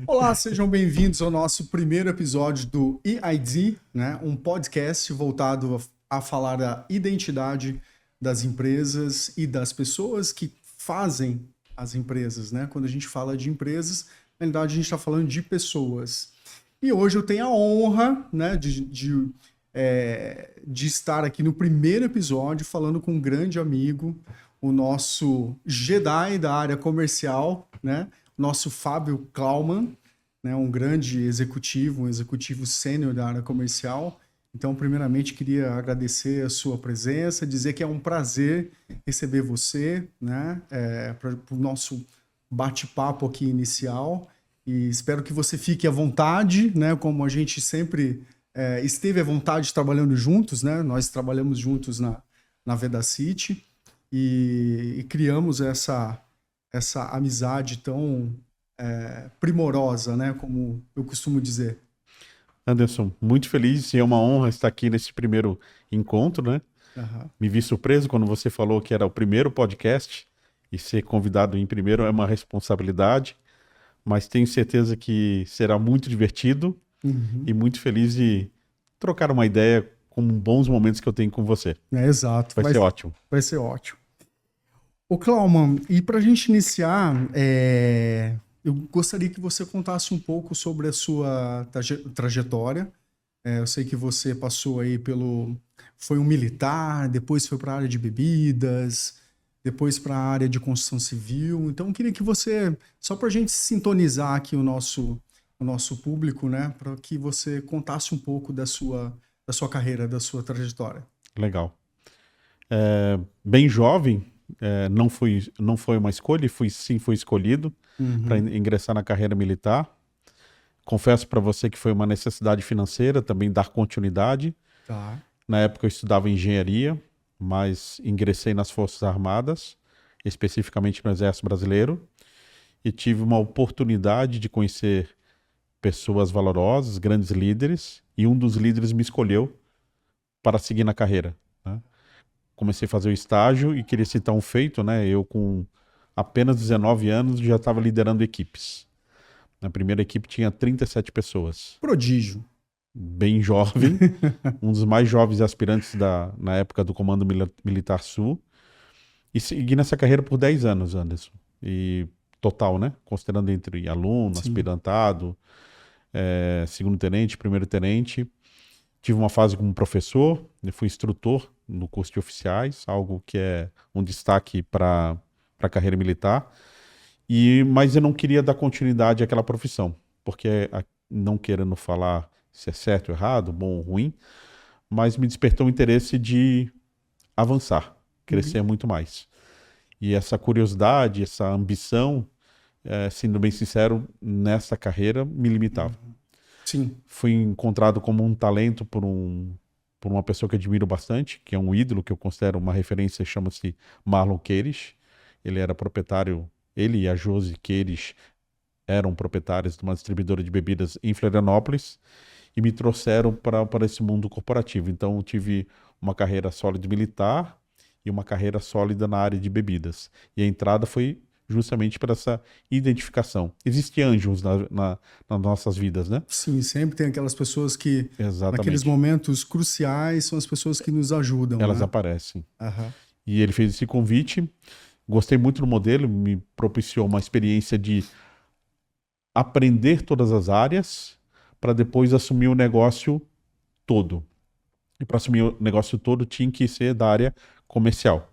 Olá, sejam bem-vindos ao nosso primeiro episódio do EID, né? Um podcast voltado a falar da identidade das empresas e das pessoas que fazem as empresas, né? Quando a gente fala de empresas, na verdade a gente está falando de pessoas. E hoje eu tenho a honra, né, de estar aqui no primeiro episódio falando com um grande amigo, o nosso Jedi da área comercial, né? Nosso Fábio Klauman, né, um grande executivo, um executivo sênior da área comercial. Então, primeiramente, queria agradecer a sua presença, dizer que é um prazer receber você, né, para o nosso bate-papo aqui inicial. E espero que você fique à vontade, né, como a gente sempre esteve à vontade trabalhando juntos, né? Nós trabalhamos juntos na Vedacity e criamos essa amizade tão primorosa, né? Como eu costumo dizer. Anderson, muito feliz e é uma honra estar aqui nesse primeiro encontro, né? Uhum. Me vi surpreso quando você falou que era o primeiro podcast e ser convidado em primeiro é uma responsabilidade, mas tenho certeza que será muito divertido e muito feliz de trocar uma ideia com bons momentos que eu tenho com você. Exato. Vai ser ótimo. Vai ser ótimo. Ô, Klauman, e para a gente iniciar, eu gostaria que você contasse um pouco sobre a sua trajetória. Eu sei que você passou aí foi um militar, depois foi para a área de bebidas, depois para a área de construção civil. Então, eu queria que você, só para a gente sintonizar aqui o nosso público, né, para que você contasse um pouco da sua carreira, da sua trajetória. Legal. Bem jovem, não foi uma escolha, fui escolhido para ingressar na carreira militar. Confesso para você que foi uma necessidade financeira, também dar continuidade. Tá. Na época eu estudava engenharia, mas ingressei nas Forças Armadas, especificamente no Exército Brasileiro, e tive uma oportunidade de conhecer pessoas valorosas, grandes líderes, e um dos líderes me escolheu para seguir na carreira, né? Comecei a fazer o estágio e queria citar um feito, né? Eu com apenas 19 anos já estava liderando equipes. Na primeira equipe tinha 37 pessoas. Prodígio. Bem jovem, um dos mais jovens aspirantes na época do Comando Militar Sul. E segui nessa carreira por 10 anos, Anderson. E total, né? Considerando entre aluno, Sim. aspirantado, segundo-tenente, primeiro-tenente. Tive uma fase como professor, fui instrutor no curso de oficiais, algo que é um destaque para a carreira militar. Mas eu não queria dar continuidade àquela profissão, porque não querendo falar se é certo ou errado, bom ou ruim, mas me despertou o interesse de avançar, crescer muito mais. E essa curiosidade, essa ambição, sendo bem sincero, nessa carreira me limitava. Sim. Fui encontrado como um talento por uma pessoa que admiro bastante, que é um ídolo, que eu considero uma referência, chama-se Marlon Queires. Ele era proprietário, ele e a Josi Queires eram proprietários de uma distribuidora de bebidas em Florianópolis e me trouxeram para esse mundo corporativo. Então eu tive uma carreira sólida militar e uma carreira sólida na área de bebidas. E a entrada foi justamente para essa identificação. Existem anjos nas nossas vidas, né? Sim, sempre tem aquelas pessoas que, Exatamente, naqueles momentos cruciais, são as pessoas que nos ajudam. Elas né? aparecem. Uhum. E ele fez esse convite. Gostei muito do modelo, me propiciou uma experiência de aprender todas as áreas para depois assumir o negócio todo. E para assumir o negócio todo tinha que ser da área comercial.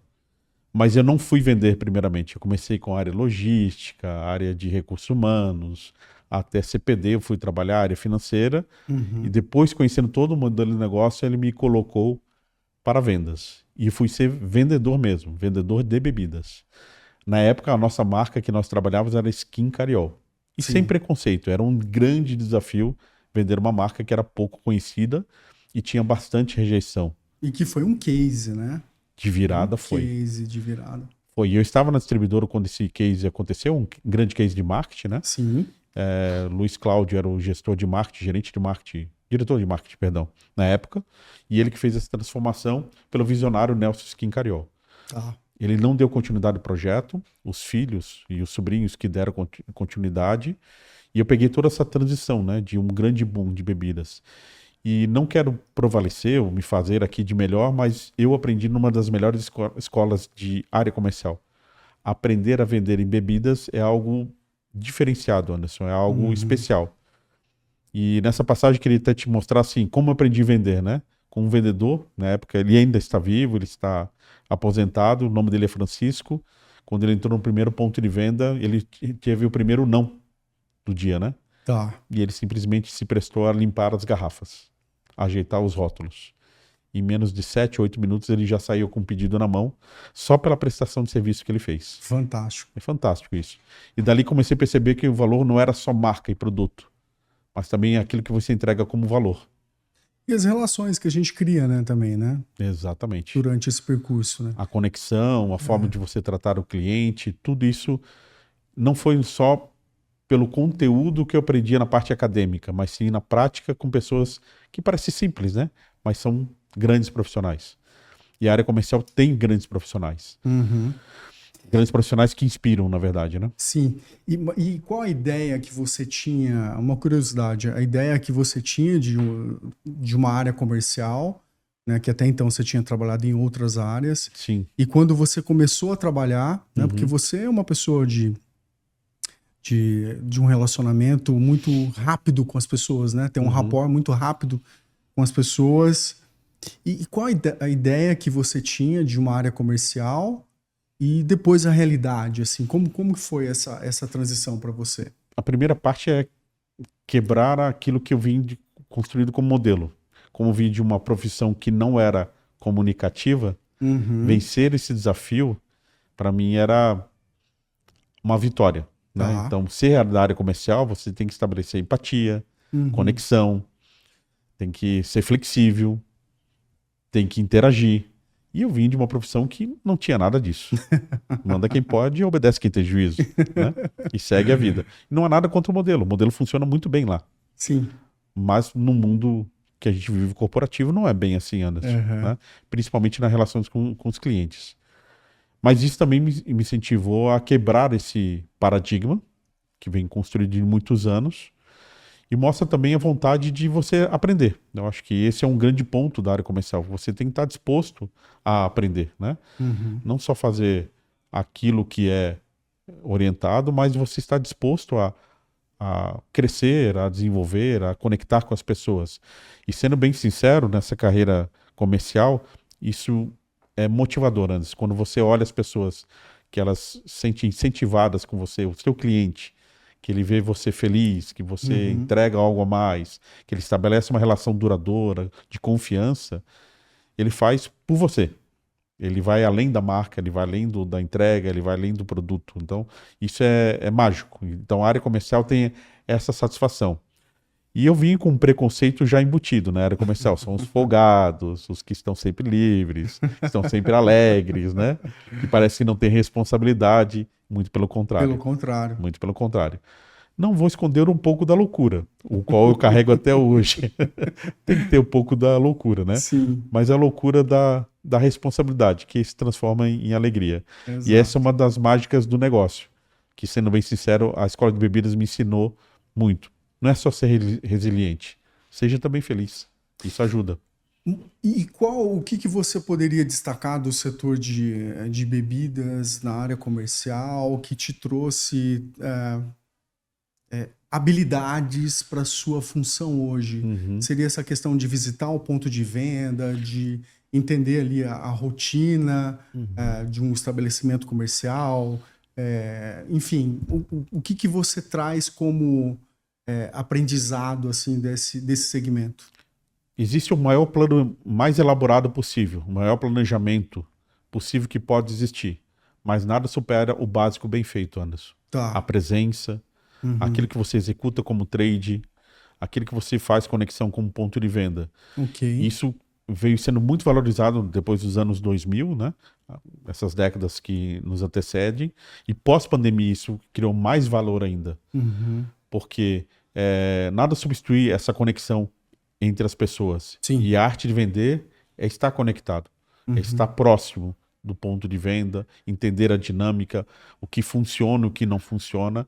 Mas eu não fui vender primeiramente. Eu comecei com a área logística, a área de recursos humanos, até CPD eu fui trabalhar, área financeira. E depois, conhecendo todo o modelo de negócio, ele me colocou para vendas. E fui ser vendedor mesmo, vendedor de bebidas. Na época, a nossa marca que nós trabalhávamos era Skin Cariol. E Sim. sem preconceito, era um grande desafio vender uma marca que era pouco conhecida e tinha bastante rejeição. E que foi um case, né? De virada foi. Case de virada. Foi. E eu estava na distribuidora quando esse case aconteceu, um grande case de marketing, né? Sim. Luiz Cláudio era o gestor de marketing, gerente de marketing, diretor de marketing, perdão, na época. E ele que fez essa transformação pelo visionário Nelson Skin Cariol. Tá. Ele não deu continuidade ao projeto, os filhos e os sobrinhos que deram continuidade, e eu peguei toda essa transição, né, de um grande boom de bebidas. E não quero prevalecer ou me fazer aqui de melhor, mas eu aprendi numa das melhores escolas de área comercial. Aprender a vender em bebidas é algo diferenciado, Anderson, é algo especial. E nessa passagem eu queria até te mostrar assim, como eu aprendi a vender, né? Com um vendedor, na época ele ainda está vivo, ele está aposentado, o nome dele é Francisco. Quando ele entrou no primeiro ponto de venda, ele teve o primeiro não do dia, né? Tá. E ele simplesmente se prestou a limpar as garrafas, a ajeitar os rótulos. Em menos de 7, 8 minutos ele já saiu com o pedido na mão, só pela prestação de serviço que ele fez. Fantástico. É fantástico isso. E dali comecei a perceber que o valor não era só marca e produto, mas também aquilo que você entrega como valor. E as relações que a gente cria, né, também, né? Exatamente. Durante esse percurso, né? A conexão, a forma de você tratar o cliente, tudo isso não foi só pelo conteúdo que eu aprendi na parte acadêmica, mas sim na prática com pessoas que parecem simples, né? Mas são grandes profissionais. E a área comercial tem grandes profissionais. Grandes profissionais que inspiram, na verdade, né? Sim. E qual a ideia que você tinha, uma curiosidade, a ideia que você tinha de uma área comercial, né, que até então você tinha trabalhado em outras áreas, Sim. e quando você começou a trabalhar, né, porque você é uma pessoa de um relacionamento muito rápido com as pessoas, né? Tem um rapport muito rápido com as pessoas. E qual a ideia que você tinha de uma área comercial e depois a realidade, assim, como que foi essa transição para você? A primeira parte é quebrar aquilo que eu vim construído como modelo. Como eu vim de uma profissão que não era comunicativa, vencer esse desafio, para mim, era uma vitória. Né? Tá. Então, ser da área comercial, você tem que estabelecer empatia, conexão, tem que ser flexível, tem que interagir. E eu vim de uma profissão que não tinha nada disso. Manda quem pode e obedece quem tem juízo. Né? E segue a vida. Não há nada contra o modelo funciona muito bem lá. Sim. Mas no mundo que a gente vive corporativo não é bem assim, Anderson. Né? Principalmente nas relações com os clientes. Mas isso também me incentivou a quebrar esse paradigma, que vem construído de muitos anos, e mostra também a vontade de você aprender. Eu acho que esse é um grande ponto da área comercial. Você tem que estar disposto a aprender, né? Não só fazer aquilo que é orientado, mas você está disposto a crescer, a desenvolver, a conectar com as pessoas. E sendo bem sincero, nessa carreira comercial, isso é motivador, Anderson. Quando você olha as pessoas que elas se sentem incentivadas com você, o seu cliente, que ele vê você feliz, que você entrega algo a mais, que ele estabelece uma relação duradoura, de confiança, ele faz por você. Ele vai além da marca, ele vai além da entrega, ele vai além do produto. Então, isso é mágico. Então, a área comercial tem essa satisfação. E eu vim com um preconceito já embutido na área comercial. São os folgados, os que estão sempre livres, estão sempre alegres, né? Que parece que não tem responsabilidade. Muito pelo contrário. Pelo contrário. Muito pelo contrário. Não vou esconder um pouco da loucura, o qual eu carrego até hoje. Tem que ter um pouco da loucura, né? Sim. Mas a loucura da responsabilidade, que se transforma em alegria. Exato. E essa é uma das mágicas do negócio, que, sendo bem sincero, a escola de bebidas me ensinou muito. Não é só ser resiliente, seja também feliz. Isso ajuda. E o que você poderia destacar do setor de bebidas na área comercial que te trouxe habilidades para sua função hoje? Seria essa questão de visitar o ponto de venda, de entender ali a rotina de um estabelecimento comercial, enfim, o que você traz como aprendizado assim desse segmento? Existe o maior plano mais elaborado possível, o maior planejamento possível que pode existir. Mas nada supera o básico bem feito, Anderson. Tá. A presença, aquilo que você executa como trade, aquilo que você faz conexão com um ponto de venda. Ok. Isso veio sendo muito valorizado depois dos anos 2000, né? Essas décadas que nos antecedem. E pós-pandemia isso criou mais valor ainda. Porque nada substitui essa conexão entre as pessoas. Sim. E a arte de vender é estar conectado, é estar próximo, do ponto de venda, entender a dinâmica, o que funciona, o que não funciona,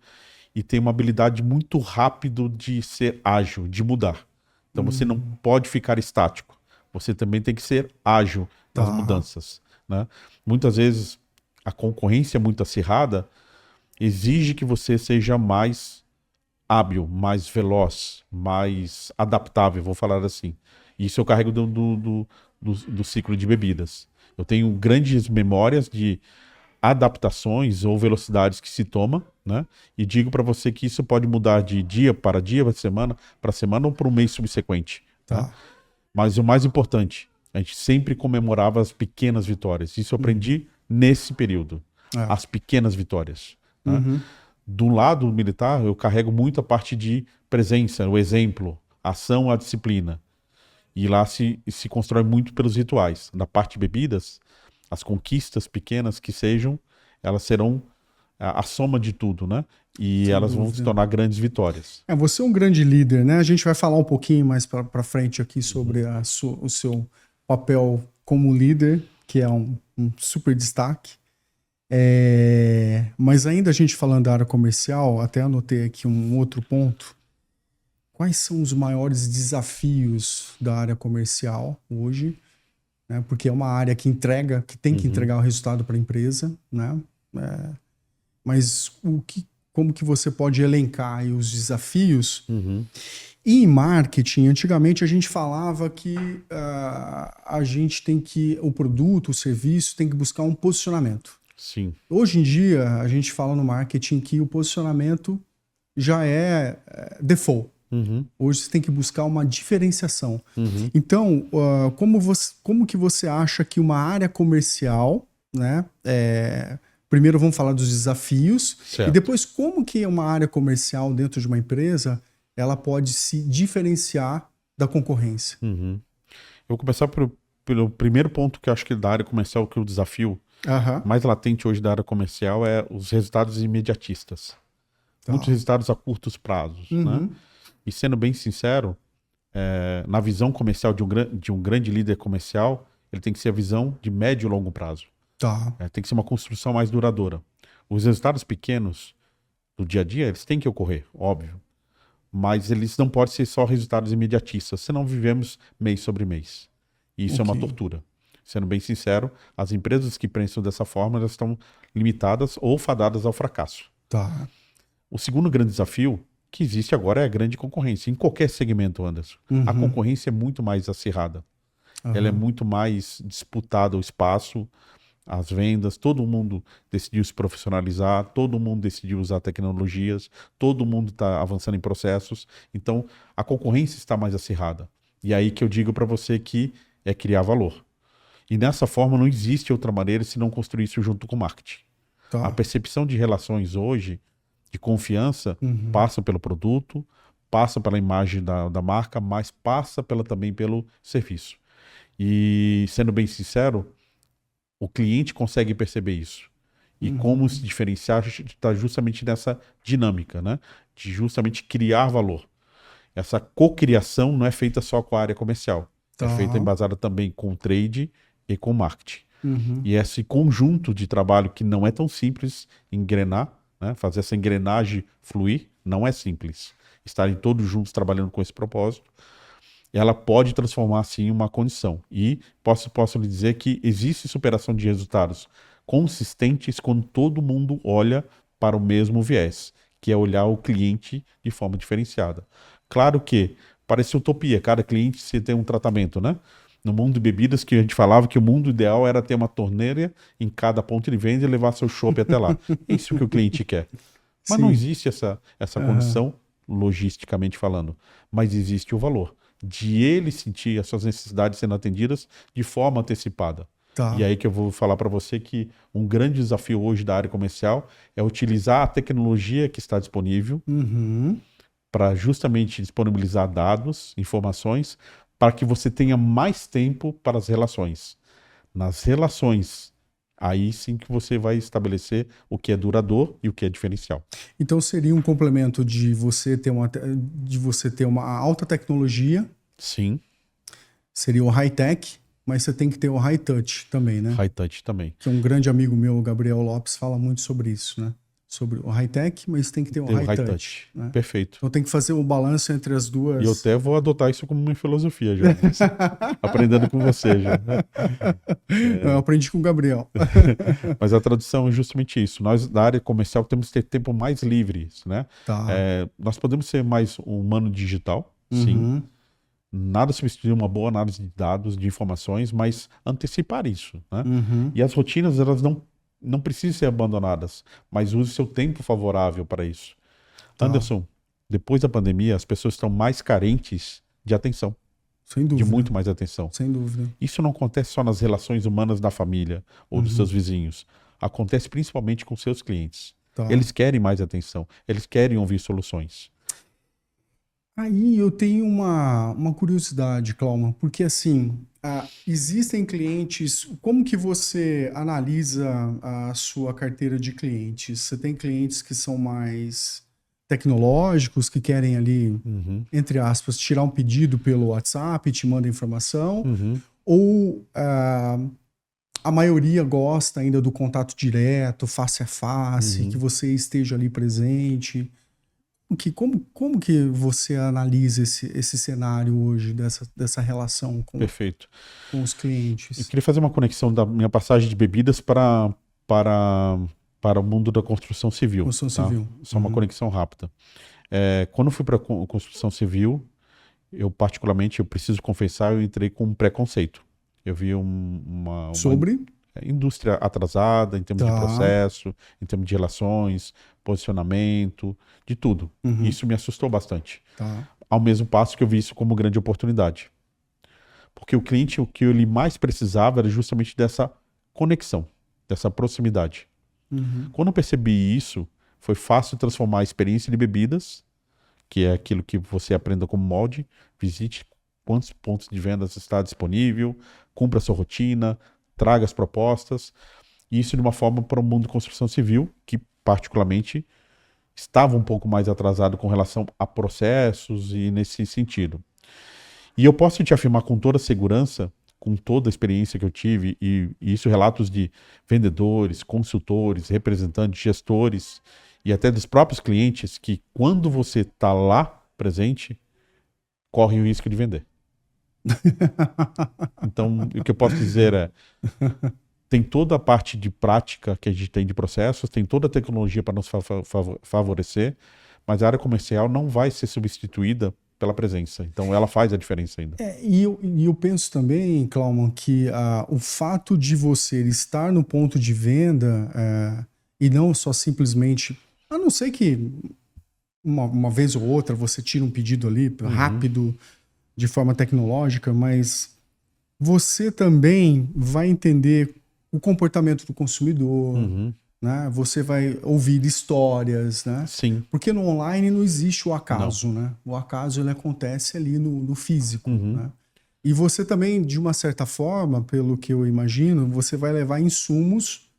e tem uma habilidade muito rápido de ser ágil, de mudar. Então você não pode ficar estático. Você também tem que ser ágil nas mudanças, né? Muitas vezes a concorrência muito acirrada exige que você seja mais hábil, mais veloz, mais adaptável, vou falar assim. Isso eu carrego do ciclo de bebidas. Eu tenho grandes memórias de adaptações ou velocidades que se toma, né? E digo para você que isso pode mudar de dia para semana ou para um mês subsequente. Tá? Mas o mais importante, a gente sempre comemorava as pequenas vitórias. Isso eu aprendi nesse período. As pequenas vitórias. Né? Do lado militar, eu carrego muito a parte de presença, o exemplo, a ação, a disciplina. E lá se constrói muito pelos rituais. Na parte de bebidas, as conquistas pequenas que sejam, elas serão a soma de tudo, né? E elas vão se tornar grandes vitórias. Você é um grande líder, né? A gente vai falar um pouquinho mais para frente aqui sobre o seu papel como líder, que é um super destaque. Mas ainda a gente falando da área comercial, até anotei aqui um outro ponto. Quais são os maiores desafios da área comercial hoje? Né? Porque é uma área que entrega, que tem que entregar o resultado para a empresa, né? Mas como que você pode elencar aí os desafios? E em marketing, antigamente a gente falava que a gente tem que, o produto, o serviço, tem que buscar um posicionamento. Sim. Hoje em dia, a gente fala no marketing que o posicionamento já é default. Hoje você tem que buscar uma diferenciação. Então, como que você acha que uma área comercial, né? Primeiro vamos falar dos desafios, certo. E depois como que uma área comercial dentro de uma empresa ela pode se diferenciar da concorrência. Eu vou começar pelo primeiro ponto que eu acho que da área comercial, que o desafio mais latente hoje da área comercial é os resultados imediatistas. Muitos resultados a curtos prazos, né? E sendo bem sincero, na visão comercial de um grande líder comercial, ele tem que ser a visão de médio e longo prazo. Tem que ser uma construção mais duradoura. Os resultados pequenos do dia a dia, eles têm que ocorrer, óbvio. Mas eles não podem ser só resultados imediatistas, senão vivemos mês sobre mês. E isso é uma tortura. Sendo bem sincero, as empresas que pensam dessa forma, elas estão limitadas ou fadadas ao fracasso. O segundo grande desafio que existe agora é a grande concorrência. Em qualquer segmento, Anderson. A concorrência é muito mais acirrada. Ela é muito mais disputada o espaço, as vendas, todo mundo decidiu se profissionalizar, todo mundo decidiu usar tecnologias, todo mundo está avançando em processos, então a concorrência está mais acirrada. E aí que eu digo para você que é criar valor. E nessa forma não existe outra maneira se não construir isso junto com o marketing. A percepção de relações hoje, de confiança, passa pelo produto, passa pela imagem da marca, mas passa também pelo serviço. E sendo bem sincero, o cliente consegue perceber isso. E como se diferenciar está justamente nessa dinâmica, né? De justamente criar valor. Essa cocriação não é feita só com a área comercial. É feita embasada também com o trade e com o marketing. E esse conjunto de trabalho que não é tão simples engrenar, né? Fazer essa engrenagem fluir, não é simples. Estarem todos juntos trabalhando com esse propósito, ela pode transformar, sim, uma condição. E posso lhe dizer que existe superação de resultados consistentes quando todo mundo olha para o mesmo viés, que é olhar o cliente de forma diferenciada. Claro que parece utopia, cada cliente se tem um tratamento, né? No mundo de bebidas, que a gente falava que o mundo ideal era ter uma torneira em cada ponto de venda e levar seu chopp até lá. É isso que o cliente quer. Mas não existe essa condição, logisticamente falando. Mas existe o valor de ele sentir as suas necessidades sendo atendidas de forma antecipada. E aí que eu vou falar para você que um grande desafio hoje da área comercial é utilizar a tecnologia que está disponível para justamente disponibilizar dados, informações, para que você tenha mais tempo para as relações. Nas relações, aí sim que você vai estabelecer o que é duradouro e o que é diferencial. Então seria um complemento de você ter uma alta tecnologia. Sim. Seria o high-tech. mas você tem que ter o high touch também, né? High touch também. Que é um grande amigo meu, o Gabriel Lopes, fala muito sobre isso, né? Sobre o high tech, mas tem que ter o Tem o high touch, né? Perfeito. Então tem que fazer o balanço entre as duas. E eu até vou adotar isso como minha filosofia já. Aprendendo com você já. Eu aprendi com o Gabriel. Mas a tradução é justamente isso. Nós, da área comercial, temos que ter tempo mais livre, né? Tá. Nós podemos ser mais humano digital, sim. Uhum. Nada substitui uma boa análise de dados, de informações, mas antecipar isso, né? Uhum. E as rotinas, elas não precisam ser abandonadas, mas use seu tempo favorável para isso. Tá. Anderson, depois da pandemia, as pessoas estão mais carentes de atenção, Sem dúvida. de muito mais atenção. Sem dúvida. Isso não acontece só nas relações humanas da família ou dos seus vizinhos. Acontece principalmente com seus clientes. Tá. Eles querem mais atenção, eles querem ouvir soluções. Aí eu tenho uma curiosidade, Clauma, porque assim, existem clientes, como que você analisa a sua carteira de clientes? Você tem clientes que são mais tecnológicos, que querem ali, entre aspas, tirar um pedido pelo WhatsApp, te manda informação, ou a maioria gosta ainda do contato direto, face a face, que você esteja ali presente? Como que você analisa esse cenário hoje, dessa relação Perfeito. com os clientes? Eu queria fazer uma conexão da minha passagem de bebidas para o mundo da construção civil. Construção civil. Só uma conexão rápida. Quando eu fui para a construção civil, eu particularmente, eu preciso confessar, eu entrei com um preconceito. Eu vi uma Sobre? Indústria atrasada em termos de processo, em termos de relações, posicionamento, de tudo. Isso me assustou bastante. Ao mesmo passo que eu vi isso como grande oportunidade. Porque o cliente, o que ele mais precisava era justamente dessa conexão, dessa proximidade. Quando eu percebi isso, foi fácil transformar a experiência de bebidas, que é aquilo que você aprenda como molde, visite quantos pontos de vendas está disponível, cumpra a sua rotina, traga as propostas, e isso de uma forma para o mundo de construção civil, que particularmente estava um pouco mais atrasado com relação a processos e nesse sentido. E eu posso te afirmar com toda a segurança, com toda a experiência que eu tive, e isso relatos de vendedores, consultores, representantes, gestores e até dos próprios clientes, que quando você está lá presente, corre o risco de vender. Então, o que eu posso dizer é, tem toda a parte de prática que a gente tem de processos, tem toda a tecnologia para nos favorecer, mas a área comercial não vai ser substituída pela presença. Então, ela faz a diferença ainda. E eu penso também, Clauman, que o fato de você estar no ponto de venda e não só simplesmente, a não ser que uma vez ou outra você tira um pedido ali rápido, de forma tecnológica, mas você também vai entender o comportamento do consumidor, né? Você vai ouvir histórias, né? Sim. Porque no online não existe o acaso, né? O acaso ele acontece ali no físico, né? E você também, de uma certa forma, pelo que eu imagino, você vai levar insumos,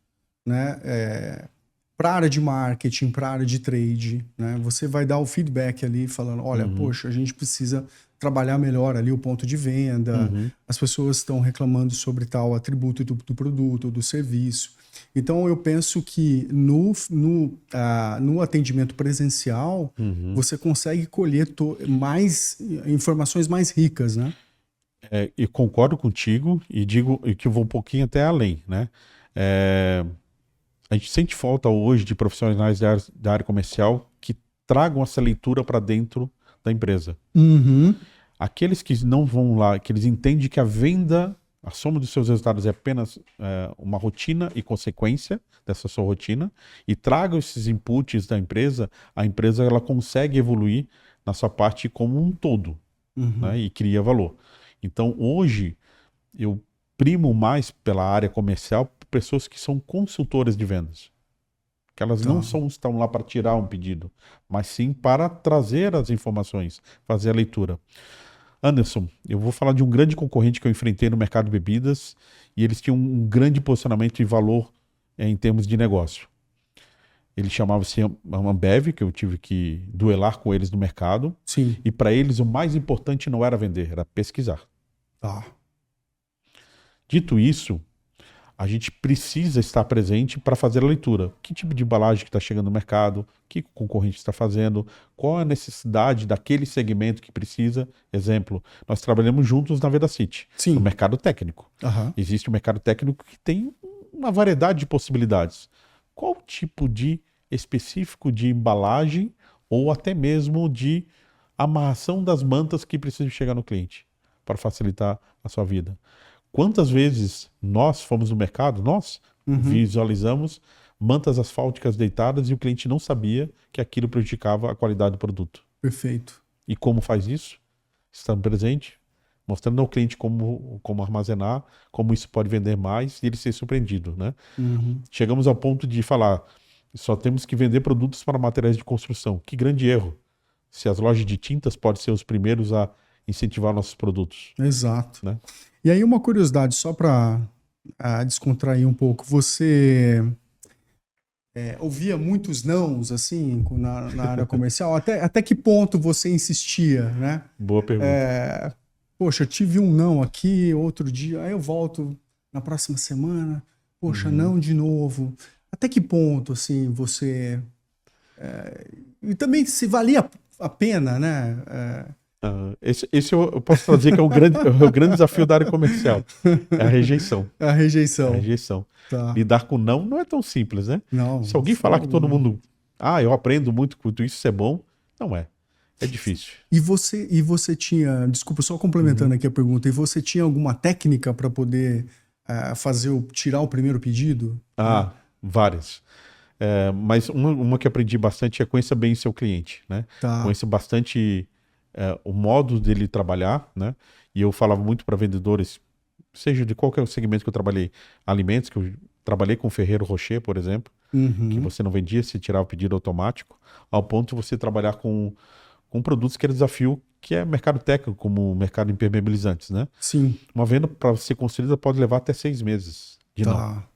né? Para a área de marketing, para a área de trade, né? Você vai dar o feedback ali falando, olha, poxa, a gente precisa trabalhar melhor ali o ponto de venda, as pessoas estão reclamando sobre tal atributo do produto, do serviço. Então, eu penso que no atendimento presencial, você consegue colher mais informações mais ricas, né? E concordo contigo e digo que eu vou um pouquinho até além, né? A gente sente falta hoje de profissionais da área comercial que tragam essa leitura para dentro da empresa. Aqueles que não vão lá, que eles entendem que a venda, a soma dos seus resultados é apenas uma rotina e consequência dessa sua rotina, e tragam esses inputs da empresa, a empresa ela consegue evoluir na sua parte como um todo, né, e cria valor. Então hoje eu primo mais pela área comercial pessoas que são consultoras de vendas. Que elas não estão lá para tirar um pedido, mas sim para trazer as informações, fazer a leitura. Anderson, eu vou falar de um grande concorrente que eu enfrentei no mercado de bebidas e eles tinham um grande posicionamento e valor em termos de negócio. Ele chamava-se Ambev, que eu tive que duelar com eles no mercado. Sim. E para eles o mais importante não era vender, era pesquisar. Dito isso, a gente precisa estar presente para fazer a leitura. Que tipo de embalagem que está chegando no mercado, o que o concorrente está fazendo, qual a necessidade daquele segmento que precisa. Exemplo, nós trabalhamos juntos na Vedacity, no Sim. mercado técnico. Aham. Existe o mercado técnico que tem uma variedade de possibilidades. Qual tipo de específico de embalagem ou até mesmo de amarração das mantas que precisam chegar no cliente para facilitar a sua vida? Quantas vezes nós fomos no mercado, nós Uhum. visualizamos mantas asfálticas deitadas e o cliente não sabia que aquilo prejudicava a qualidade do produto? Perfeito. E como faz isso? Estando presente, mostrando ao cliente como armazenar, como isso pode vender mais e ele ser surpreendido, né? Uhum. Chegamos ao ponto de falar, só temos que vender produtos para materiais de construção. Que grande erro! Se as lojas de tintas podem ser os primeiros a incentivar nossos produtos, Exato. né? E aí uma curiosidade, só para descontrair um pouco, você ouvia muitos nãos, assim, na área comercial? Até que ponto você insistia, né? Boa pergunta. Poxa, eu tive um não aqui, outro dia, aí eu volto na próxima semana, poxa, Uhum. não de novo. Até que ponto, assim, você... E também se valia a pena, né? Esse eu posso trazer que é o grande desafio da área comercial. É a rejeição. A É a rejeição. rejeição. Tá. Lidar com não é tão simples, né? Não, Se alguém de falar forma que todo alguma. mundo, eu aprendo muito com isso, isso é bom, não é. É difícil. E você tinha, desculpa, só complementando Uhum. aqui a pergunta, e você tinha alguma técnica para poder tirar o primeiro pedido? Né? Várias. Mas uma que aprendi bastante é conheça bem seu cliente, né? Tá. Conheça bastante o modo dele trabalhar, né? E eu falava muito para vendedores, seja de qualquer segmento que eu trabalhei, alimentos, que eu trabalhei com Ferreiro Rocher, por exemplo, que Uhum. você não vendia, se tirava o pedido automático, ao ponto de você trabalhar com produtos que era desafio, que é mercado técnico, como o mercado de impermeabilizantes, né? Sim, Uma venda para ser construída pode levar até 6 meses de não. tá.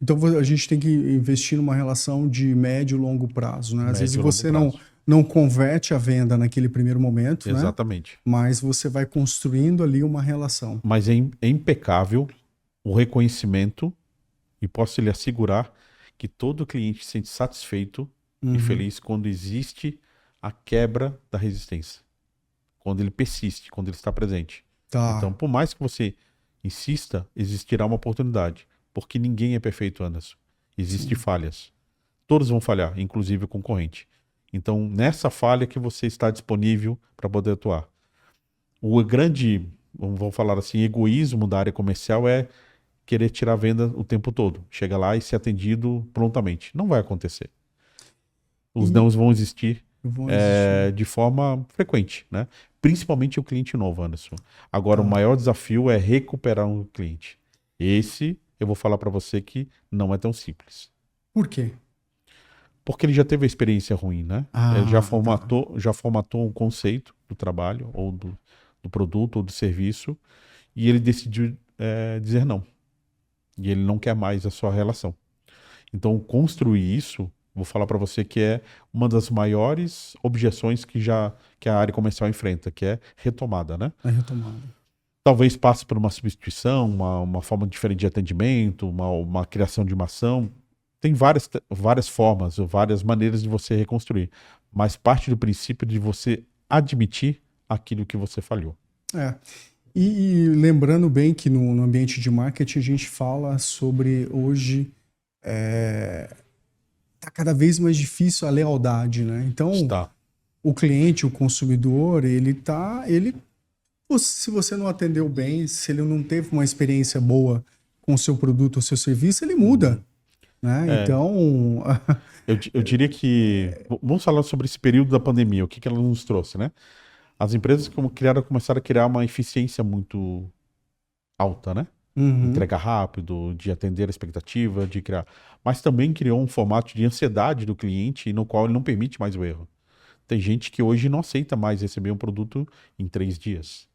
Então a gente tem que investir numa relação de médio e longo prazo, né? Às vezes Médio e longo você não, prazo. não converte a venda naquele primeiro momento, né? Exatamente. Mas você vai construindo ali uma relação. Mas é impecável o reconhecimento e posso lhe assegurar que todo cliente se sente satisfeito e Uhum. feliz quando existe a quebra da resistência, quando ele persiste, quando ele está presente. Então, Tá. por mais que você insista, existirá uma oportunidade, porque ninguém é perfeito, Anderson. Existem Sim. falhas. Todos vão falhar, inclusive o concorrente. Então, nessa falha que você está disponível para poder atuar. O grande, vamos falar assim, egoísmo da área comercial é querer tirar a venda o tempo todo. Chega lá e ser atendido prontamente. Não vai acontecer. Os E nãos vão existir vão existir. de forma frequente, né? Principalmente o cliente novo, Anderson. Agora, o Tá. maior desafio é recuperar um cliente. Esse, eu vou falar para você que não é tão simples. Por quê? Porque ele já teve a experiência ruim, né? Ele Tá. já formatou um conceito do trabalho, ou do produto, ou do serviço, e ele decidiu dizer não. E ele não quer mais a sua relação. Então, construir isso, vou falar para você que é uma das maiores objeções que a área comercial enfrenta, que é retomada, né? É retomada. Talvez passe por uma substituição, uma forma diferente de atendimento, uma criação de uma ação. Tem várias formas, ou várias maneiras de você reconstruir, mas parte do princípio de você admitir aquilo que você falhou. É. E lembrando bem que no ambiente de marketing a gente fala sobre hoje tá cada vez mais difícil a lealdade, né? Então Está. o cliente, o consumidor, se você não atendeu bem, se ele não teve uma experiência boa com o seu produto ou seu serviço, ele muda, né? É, Então, eu diria que. Vamos falar sobre esse período da pandemia, o que ela nos trouxe, né? As empresas começaram a criar uma eficiência muito alta, né? uhum, Entregar rápido, de atender a expectativa, de criar. Mas também criou um formato de ansiedade do cliente no qual ele não permite mais o erro. Tem gente que hoje não aceita mais receber um produto em 3 dias,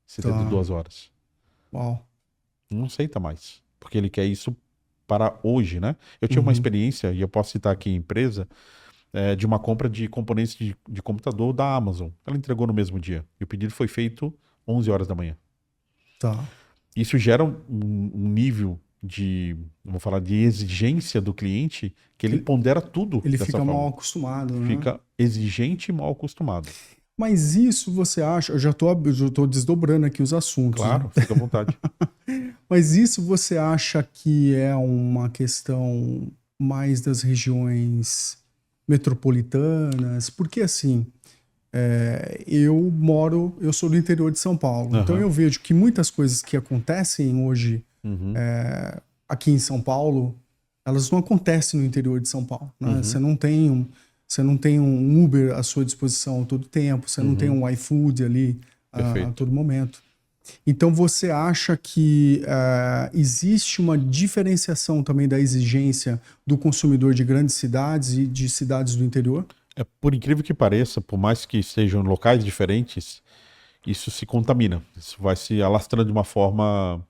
setenta e tá, duas horas. uau, Não aceita mais, porque ele quer isso para hoje, né? Eu tinha uma uhum, experiência, e eu posso citar aqui a empresa, de uma compra de componentes de computador da Amazon. Ela entregou no mesmo dia. E o pedido foi feito 11 horas da manhã. tá, Isso gera um nível de, vamos falar, de exigência do cliente que ele pondera tudo Ele dessa fica forma. mal acostumado, né? Fica exigente e mal acostumado. Mas isso você acha, eu já tô desdobrando aqui os assuntos, né? Claro, fica à vontade. Mas isso você acha que é uma questão mais das regiões metropolitanas? Porque assim, eu sou do interior de São Paulo, então Aham. eu vejo que muitas coisas que acontecem hoje Uhum. aqui em São Paulo, elas não acontecem no interior de São Paulo, né? Uhum. Você não tem um Uber à sua disposição a todo tempo, você não tem um iFood ali a Perfeito. todo momento. Então você acha que existe uma diferenciação também da exigência do consumidor de grandes cidades e de cidades do interior? Por incrível que pareça, por mais que sejam locais diferentes, isso se contamina. Isso vai se alastrando de uma forma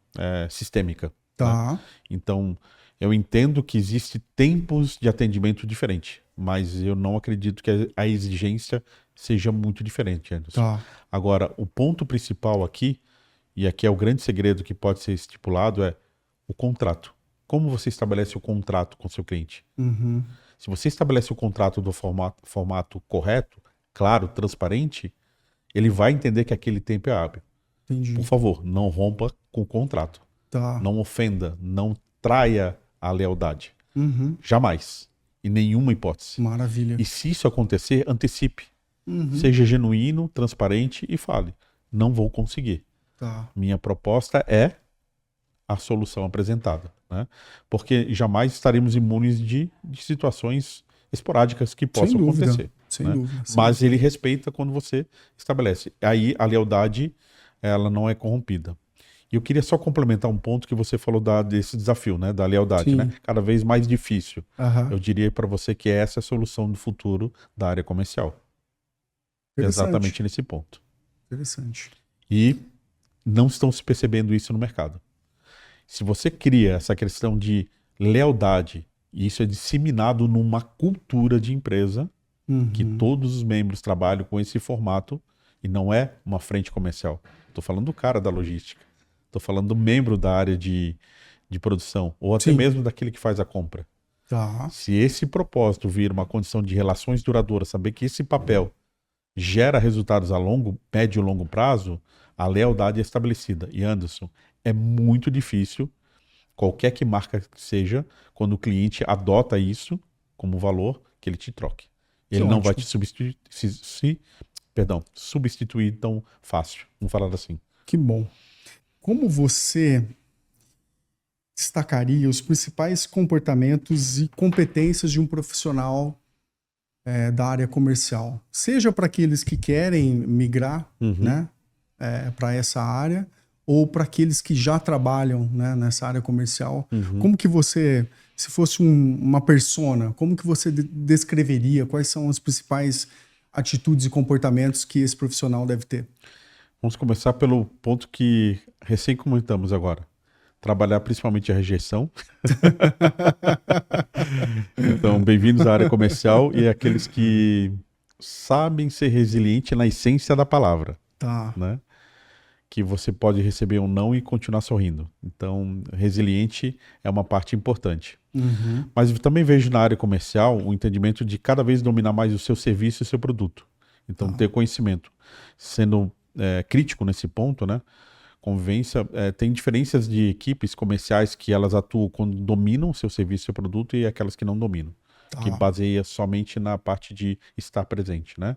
sistêmica, né? Tá, Então, eu entendo que existe tempos de atendimento diferente, mas eu não acredito que a exigência seja muito diferente, Anderson. tá. Agora, o ponto principal aqui, e aqui é o grande segredo que pode ser estipulado, é o contrato. Como você estabelece o contrato com seu cliente? Uhum, Se você estabelece o contrato do formato correto, claro, transparente, ele vai entender que aquele tempo é hábil. Por entendi. favor, não rompa com o contrato. Tá. Não ofenda, não traia a lealdade. Uhum, Jamais. Em nenhuma hipótese. maravilha. E se isso acontecer, antecipe. Uhum, Seja genuíno, transparente e fale. Não vou conseguir. tá. Minha proposta é a solução apresentada, né? Porque jamais estaremos imunes de situações esporádicas que Sem possam dúvida, acontecer, sem né? dúvida. Sem Mas dúvida. ele respeita quando você estabelece. Aí a lealdade, ela não é corrompida. E eu queria só complementar um ponto que você falou desse desafio, né? Da lealdade, né? Sim. Cada vez mais difícil. Aham. Eu diria para você que essa é a solução do futuro da área comercial. Interessante. Exatamente nesse ponto. Interessante. E não estão se percebendo isso no mercado. Se você cria essa questão de lealdade, e isso é disseminado numa cultura de empresa, que Uhum. todos os membros trabalham com esse formato, e não é uma frente comercial. Estou falando do cara da logística. Estou falando do membro da área de produção, ou até Sim. mesmo daquele que faz a compra. Tá. Se esse propósito vir uma condição de relações duradouras, saber que esse papel gera resultados a médio e longo prazo, a lealdade é estabelecida. E Anderson, é muito difícil, qualquer que marca que seja, quando o cliente adota isso como valor, que ele te troque. Que Ele não vai ótimo. te substituir, substituir tão fácil. Vamos falar assim. Que bom. Como você destacaria os principais comportamentos e competências de um profissional da área comercial? Seja para aqueles que querem migrar, Uhum. né, para essa área, ou para aqueles que já trabalham, né, nessa área comercial. Uhum. Como que você, se fosse uma persona, como que você descreveria quais são as principais atitudes e comportamentos que esse profissional deve ter? Vamos começar pelo ponto que recém comentamos agora. Trabalhar principalmente a rejeição. Então, bem-vindos à área comercial e aqueles que sabem ser resiliente na essência da palavra, Tá. né? Que você pode receber um não e continuar sorrindo. Então, resiliente é uma parte importante. Uhum. Mas eu também vejo na área comercial o entendimento de cada vez dominar mais o seu serviço e o seu produto. Então, Tá. ter conhecimento. Sendo crítico nesse ponto, né? Convivência, tem diferenças de equipes comerciais que elas atuam quando dominam o seu serviço e seu produto e aquelas que não dominam, que Tá. baseia somente na parte de estar presente, né?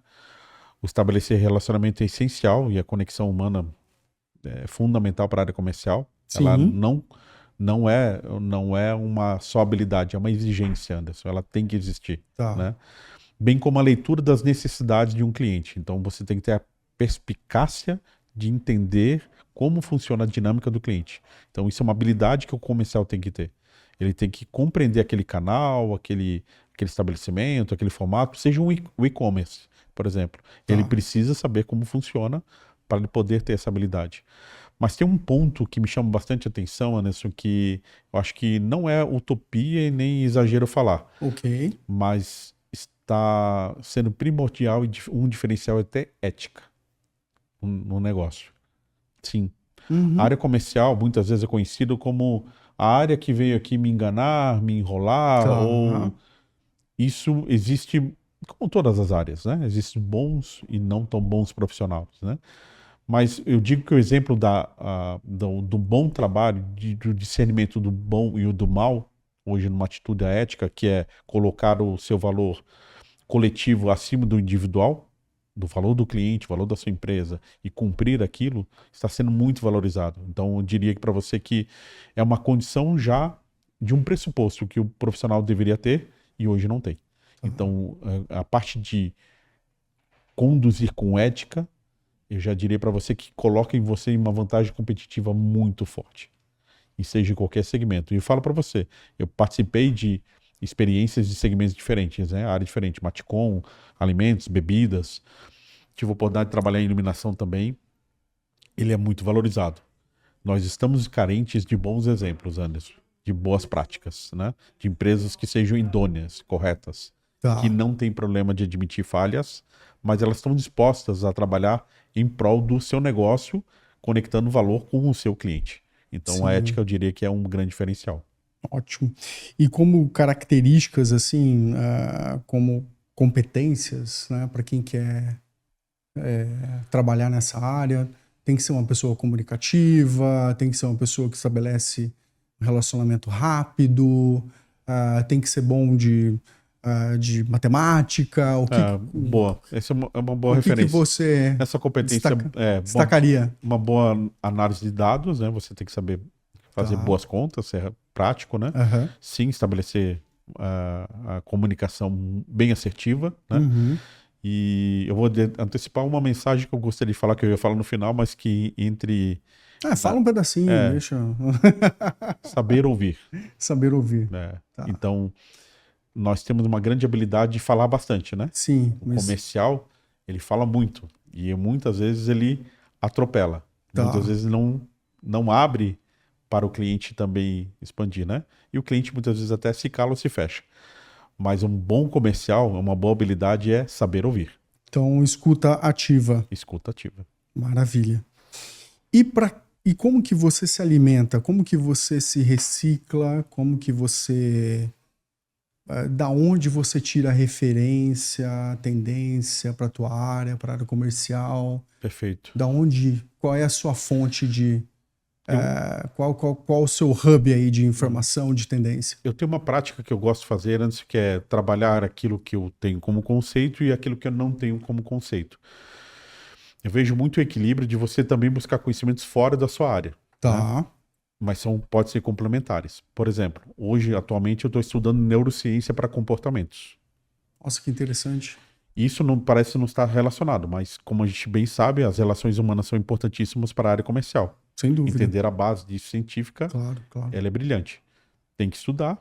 O estabelecer relacionamento é essencial e a conexão humana é fundamental para a área comercial. Ela Sim. não é uma só habilidade, é uma exigência, Anderson. Ela tem que existir, Tá. né? Bem como a leitura das necessidades de um cliente. Então você tem que ter a perspicácia de entender como funciona a dinâmica do cliente. Então isso é uma habilidade que o comercial tem que ter. Ele tem que compreender aquele canal, aquele estabelecimento, aquele formato, seja o e-commerce, por exemplo. Ele Tá. precisa saber como funciona para ele poder ter essa habilidade. Mas tem um ponto que me chama bastante atenção, Anderson, que eu acho que não é utopia e nem exagero falar, Ok. mas está sendo primordial e um diferencial até ética no negócio. Sim. A área comercial muitas vezes é conhecida como a área que veio aqui me enganar, me enrolar, Tá. ou isso existe como todas as áreas, né? Existem bons e não tão bons profissionais, né? Mas eu digo que o exemplo do bom trabalho, do discernimento do bom e o do mal, hoje numa atitude ética, que é colocar o seu valor coletivo acima do individual, do valor do cliente, valor da sua empresa, e cumprir aquilo, está sendo muito valorizado. Então, eu diria que para você que é uma condição já de um pressuposto que o profissional deveria ter e hoje não tem. Então, a parte de conduzir com ética, eu já diria para você que coloca em você uma vantagem competitiva muito forte, e seja em qualquer segmento. E eu falo para você, eu participei de experiências de segmentos diferentes, né? Área diferente, Matcom, alimentos, bebidas. Tive a oportunidade de trabalhar em iluminação também. Ele é muito valorizado. Nós estamos carentes de bons exemplos, Anderson, de boas práticas, né? De empresas que sejam idôneas, corretas, que Tá. não tem problema de admitir falhas, mas elas estão dispostas a trabalhar em prol do seu negócio, conectando valor com o seu cliente. Então, a Sim. ética, eu diria que é um grande diferencial. Ótimo. E como características, assim, como competências, né, para quem quer trabalhar nessa área, tem que ser uma pessoa comunicativa, tem que ser uma pessoa que estabelece um relacionamento rápido, tem que ser bom de matemática. Boa. Essa é uma boa O que referência. você Essa competência destacaria? uma boa análise de dados, né? Você tem que saber fazer Tá. boas contas, ser prático, né? Aham. Sim, estabelecer a comunicação bem assertiva, né? Uhum. E eu vou antecipar uma mensagem que eu gostaria de falar, que eu ia falar no final, mas que entre Fala um pedacinho, é, deixa saber ouvir, saber ouvir. né? Tá. Então, nós temos uma grande habilidade de falar bastante, né? Sim, O mas comercial, ele fala muito e muitas vezes ele atropela. Muitas tá. vezes não abre para o cliente também expandir, né? E o cliente muitas vezes até se cala ou se fecha. Mas um bom comercial, uma boa habilidade é saber ouvir. Então, escuta ativa. Escuta ativa. Maravilha. E como que você se alimenta? Como que você se recicla? Como que você da onde você tira a referência, a tendência para a tua área, para a área comercial? Perfeito. Qual é a sua fonte Eu, qual o seu hub aí de informação, de tendência? eu tenho uma prática que eu gosto de fazer antes, que é trabalhar aquilo que eu tenho como conceito e aquilo que eu não tenho como conceito. Eu vejo muito o equilíbrio de você também buscar conhecimentos fora da sua área, né? Tá. Mas pode ser complementares. Por exemplo, hoje, atualmente, eu estou estudando neurociência para comportamentos. Nossa, que interessante. Isso não parece não estar relacionado, mas como a gente bem sabe, as relações humanas são importantíssimas para a área comercial. Sem dúvida. Entender a base disso científica, Claro, claro. ela é brilhante. Tem que estudar,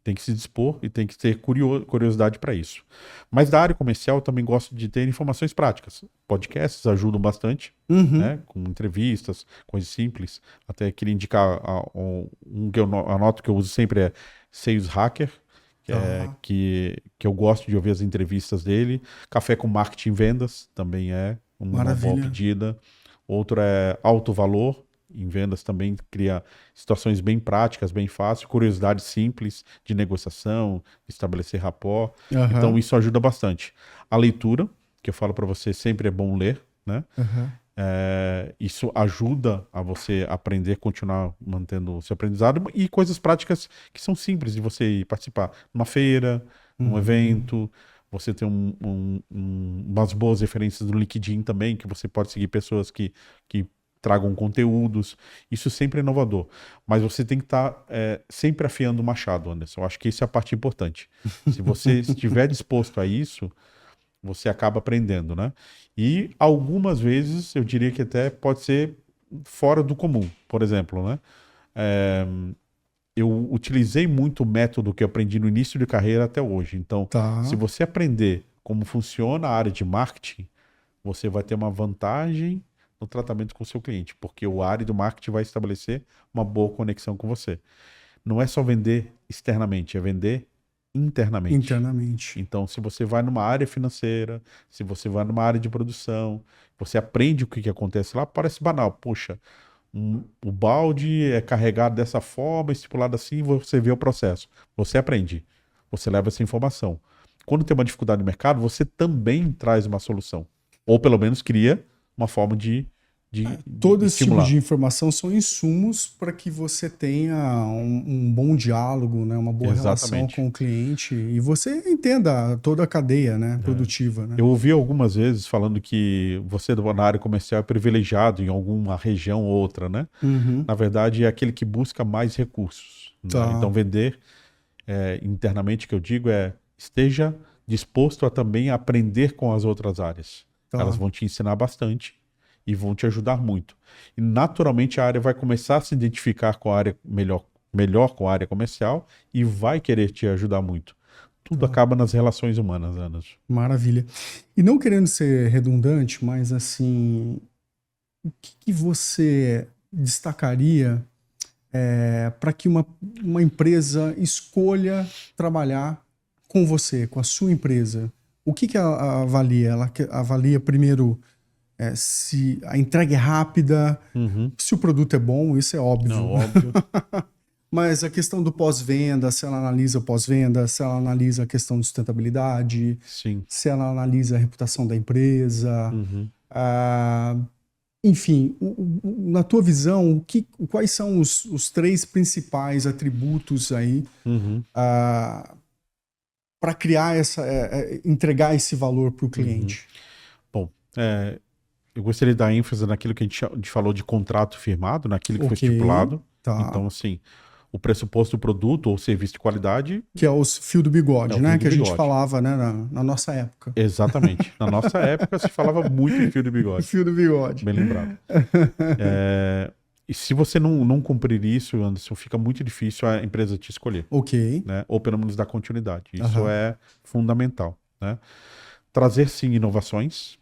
tem que se dispor e tem que ter curiosidade para isso. Mas da área comercial eu também gosto de ter informações práticas. Podcasts ajudam bastante, Uhum. né? Com entrevistas, coisas simples. Até queria indicar um que eu anoto que eu uso sempre é Sales Hacker, que eu gosto de ouvir as entrevistas dele. Café com Marketing e Vendas também é uma boa Maravilha. pedida. Outro é Alto Valor, em vendas também cria situações bem práticas, bem fáceis, curiosidades simples de negociação, estabelecer rapport. Aham. Então isso ajuda bastante. A leitura, que eu falo para você, sempre é bom ler, né? Aham. Isso ajuda a você aprender, continuar mantendo o seu aprendizado e coisas práticas que são simples de você participar. Numa feira, num evento, você tem umas boas referências no LinkedIn também, que você pode seguir pessoas que tragam conteúdos. Isso sempre é inovador. Mas você tem que estar sempre afiando o machado, Anderson. Eu acho que isso é a parte importante. Se você estiver disposto a isso, você acaba aprendendo, né? E algumas vezes, eu diria que até pode ser fora do comum. Por exemplo, né? Eu utilizei muito o método que eu aprendi no início de carreira até hoje. Então, Tá. se você aprender como funciona a área de marketing, você vai ter uma vantagem no tratamento com o seu cliente, porque o área do marketing vai estabelecer uma boa conexão com você. Não é só vender externamente, é vender internamente. Então, se você vai numa área financeira, se você vai numa área de produção, você aprende o que acontece lá, parece banal. Poxa, o balde é carregado dessa forma, estipulado assim, você vê o processo. Você aprende. Você leva essa informação. Quando tem uma dificuldade no mercado, você também traz uma solução. Ou pelo menos cria uma forma de Todo esse tipo estimular. de informação são insumos para que você tenha um bom diálogo, né? Uma boa relação Exatamente. com o cliente e você entenda toda a cadeia, né? Produtiva, né? Eu ouvi algumas vezes falando que você na área comercial é privilegiado em alguma região ou outra, né? Uhum. Na verdade, é aquele que busca mais recursos. Né? Tá. Então, vender internamente, que eu digo, esteja disposto a também aprender com as outras áreas. Tá. Elas vão te ensinar bastante e vão te ajudar muito. E, naturalmente, a área vai começar a se identificar com a área melhor com a área comercial e vai querer te ajudar muito. Tudo acaba nas relações humanas, Ana. Maravilha. E não querendo ser redundante, mas assim, o que você destacaria para que uma empresa escolha trabalhar com você, com a sua empresa? O que ela avalia? Ela avalia primeiro se a entrega é rápida, se o produto é bom, isso é óbvio. Não, óbvio. Mas a questão do pós-venda, se ela analisa o pós-venda, se ela analisa a questão de sustentabilidade, Sim. se ela analisa a reputação da empresa. Enfim, na tua visão, quais são os 3 principais atributos aí para criar entregar esse valor para o cliente? Bom, eu gostaria de dar ênfase naquilo que a gente falou de contrato firmado, naquilo que foi estipulado. Tá. Então, assim, o pressuposto do produto ou serviço de qualidade... Que é o fio do bigode, né? Fio do que a gente bigode. falava, né? Na nossa época. Exatamente. Na nossa época se falava muito em fio do bigode. Fio do bigode. Bem lembrado. E se você não cumprir isso, Anderson, fica muito difícil a empresa te escolher. Ok. Né? Ou pelo menos dar continuidade. Isso é fundamental. Né? Trazer, sim, inovações.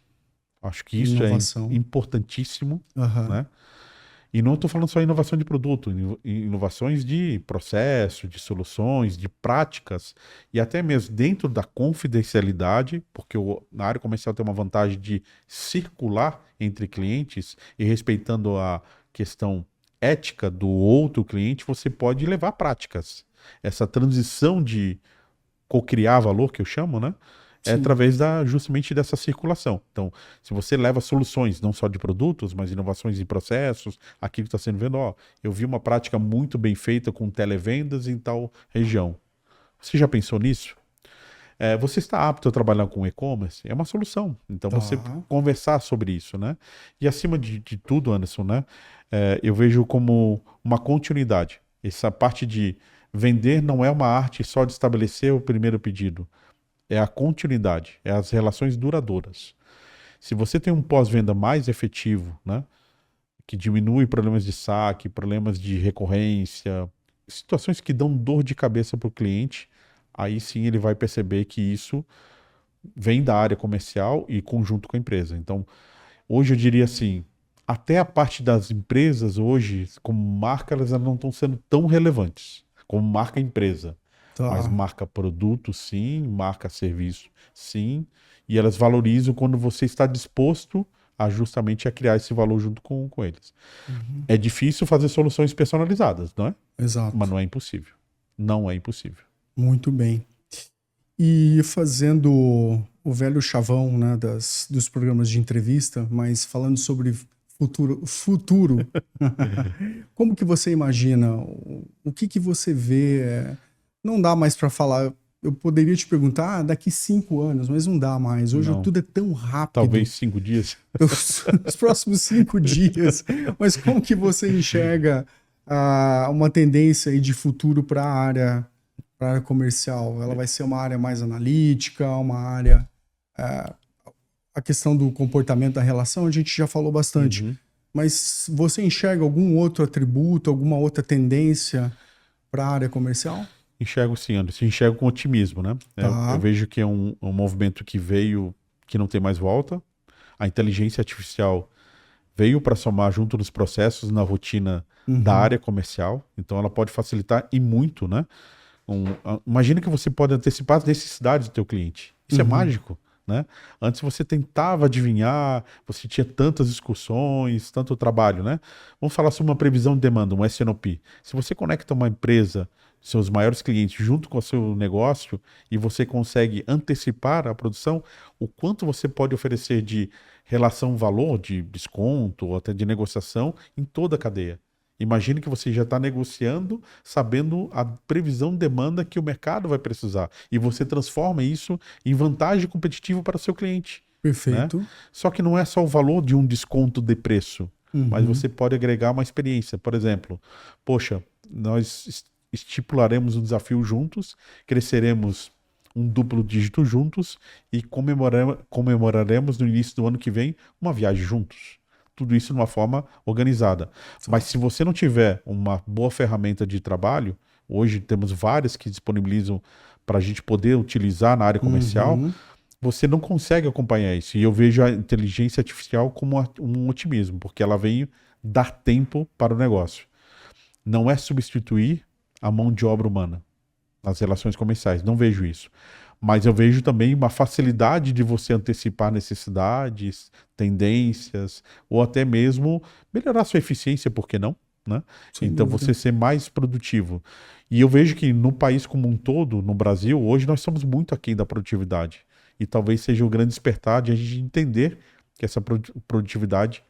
Acho que isso é importantíssimo. Né? E não estou falando só inovação de produto, inovações de processo, de soluções, de práticas e até mesmo dentro da confidencialidade, porque na área comercial tem uma vantagem de circular entre clientes e respeitando a questão ética do outro cliente, você pode levar práticas. Essa transição de co-criar valor, que eu chamo, né? É através justamente dessa circulação. Então, se você leva soluções, não só de produtos, mas inovações em processos, aquilo que está sendo vendo, eu vi uma prática muito bem feita com televendas em tal região. Você já pensou nisso? Você está apto a trabalhar com e-commerce? É uma solução. Então, você conversar sobre isso, né? E acima de tudo, Anderson, né? Eu vejo como uma continuidade. Essa parte de vender não é uma arte só de estabelecer o primeiro pedido. É a continuidade, é as relações duradouras. Se você tem um pós-venda mais efetivo, né, que diminui problemas de saque, problemas de recorrência, situações que dão dor de cabeça para o cliente, aí sim ele vai perceber que isso vem da área comercial e conjunto com a empresa. Então, hoje eu diria assim, até a parte das empresas hoje, como marca, elas não estão sendo tão relevantes como marca empresa. Mas marca produto, sim. Marca serviço, sim. E elas valorizam quando você está disposto justamente a criar esse valor junto com eles. É difícil fazer soluções personalizadas, não é? Exato. Mas não é impossível. Não é impossível. Muito bem. E fazendo o velho chavão, né, dos programas de entrevista, mas falando sobre futuro. Como que você imagina? O que você vê? Não dá mais para falar. Eu poderia te perguntar daqui 5 anos, mas não dá mais. Hoje tudo é tão rápido. Talvez 5 dias. Os próximos 5 dias. Mas como que você enxerga uma tendência aí de futuro para a área comercial? Ela vai ser uma área mais analítica, uma área... a questão do comportamento da relação, a gente já falou bastante. Mas você enxerga algum outro atributo, alguma outra tendência para a área comercial? Enxergo sim, Anderson. Enxergo com otimismo, né? Eu vejo que é um movimento que veio, que não tem mais volta. A inteligência artificial veio para somar junto nos processos, na rotina da área comercial. Então ela pode facilitar e muito, né? Imagina que você pode antecipar as necessidades do teu cliente. Isso é mágico. né? Antes você tentava adivinhar, você tinha tantas discussões, tanto trabalho, né? Vamos falar sobre uma previsão de demanda, um S&OP. Se você conecta uma empresa, seus maiores clientes, junto com o seu negócio, e você consegue antecipar a produção, o quanto você pode oferecer de relação valor, de desconto, ou até de negociação em toda a cadeia. Imagine que você já está negociando, sabendo a previsão de demanda que o mercado vai precisar. E você transforma isso em vantagem competitiva para o seu cliente, né? Perfeito. Só que não é só o valor de um desconto de preço, mas Uhum. você pode agregar uma experiência. Por exemplo, poxa, nós estipularemos um desafio juntos, cresceremos um duplo dígito juntos e comemoraremos no início do ano que vem uma viagem juntos. Tudo isso de uma forma organizada. Mas se você não tiver uma boa ferramenta de trabalho, hoje temos várias que disponibilizam para a gente poder utilizar na área comercial, Uhum. você não consegue acompanhar isso. E eu vejo a inteligência artificial como um otimismo, porque ela vem dar tempo para o negócio. Não é substituir a mão de obra humana nas relações comerciais, não vejo isso. Mas eu vejo também uma facilidade de você antecipar necessidades, tendências, ou até mesmo melhorar sua eficiência, por que não? Né? Sem Então dúvida. você ser mais produtivo. E eu vejo que no país como um todo, no Brasil, hoje nós somos muito aquém da produtividade. E talvez seja o grande despertar de a gente entender que essa produtividade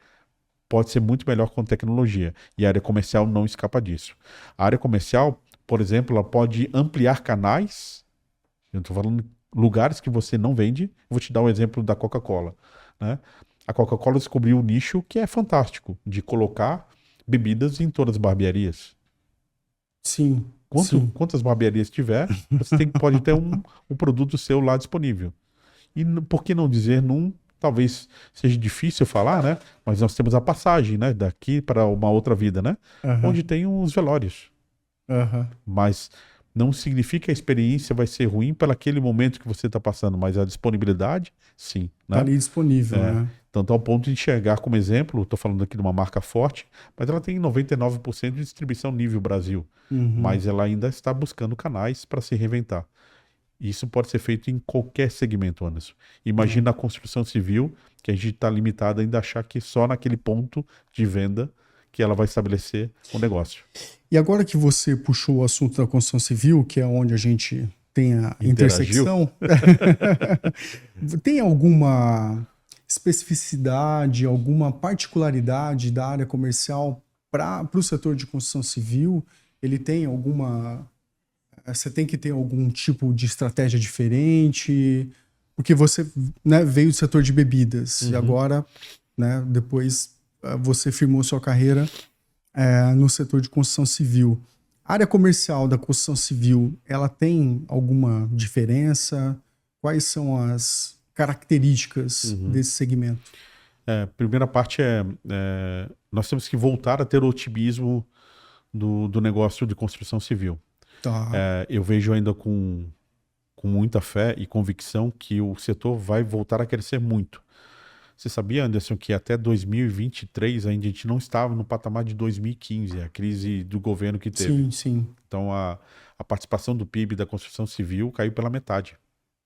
pode ser muito melhor com tecnologia. E a área comercial não escapa disso. A área comercial, por exemplo, ela pode ampliar canais. Eu estou falando lugares que você não vende. Vou te dar um exemplo da Coca-Cola, né? A Coca-Cola descobriu um nicho que é fantástico, de colocar bebidas em todas as barbearias. Sim, sim. Quantas barbearias tiver, você pode ter um produto seu lá disponível. E por que não dizer num, talvez seja difícil falar, né? Mas nós temos a passagem, né? Daqui para uma outra vida, né? Aham, Onde tem os velórios. aham. Mas não significa que a experiência vai ser ruim pelo aquele momento que você está passando, mas a disponibilidade, sim, Tá né? ali disponível, É, né? tanto ao ponto de enxergar como exemplo, estou falando aqui de uma marca forte, mas ela tem 99% de distribuição nível Brasil, Uhum. mas ela ainda está buscando canais para se reinventar. Isso pode ser feito em qualquer segmento, Anderson. É. Imagina a construção civil, que a gente está limitado ainda a achar que só naquele ponto de venda que ela vai estabelecer o negócio. E agora que você puxou o assunto da construção civil, que é onde a gente tem a Interagiu? intersecção, tem alguma especificidade, alguma particularidade da área comercial para o setor de construção civil? Ele tem alguma. Você tem que ter algum tipo de estratégia diferente? Porque você, né, veio do setor de bebidas e Uhum. agora, né, depois você firmou sua carreira no setor de construção civil. A área comercial da construção civil, ela tem alguma diferença? Quais são as características Uhum. desse segmento? Primeira parte nós temos que voltar a ter o otimismo do negócio de construção civil. Tá. Eu vejo ainda com muita fé e convicção que o setor vai voltar a crescer muito. Você sabia, Anderson, que até 2023 ainda a gente não estava no patamar de 2015, a crise do governo que teve. Sim, sim. Então a participação do PIB da construção civil caiu pela metade,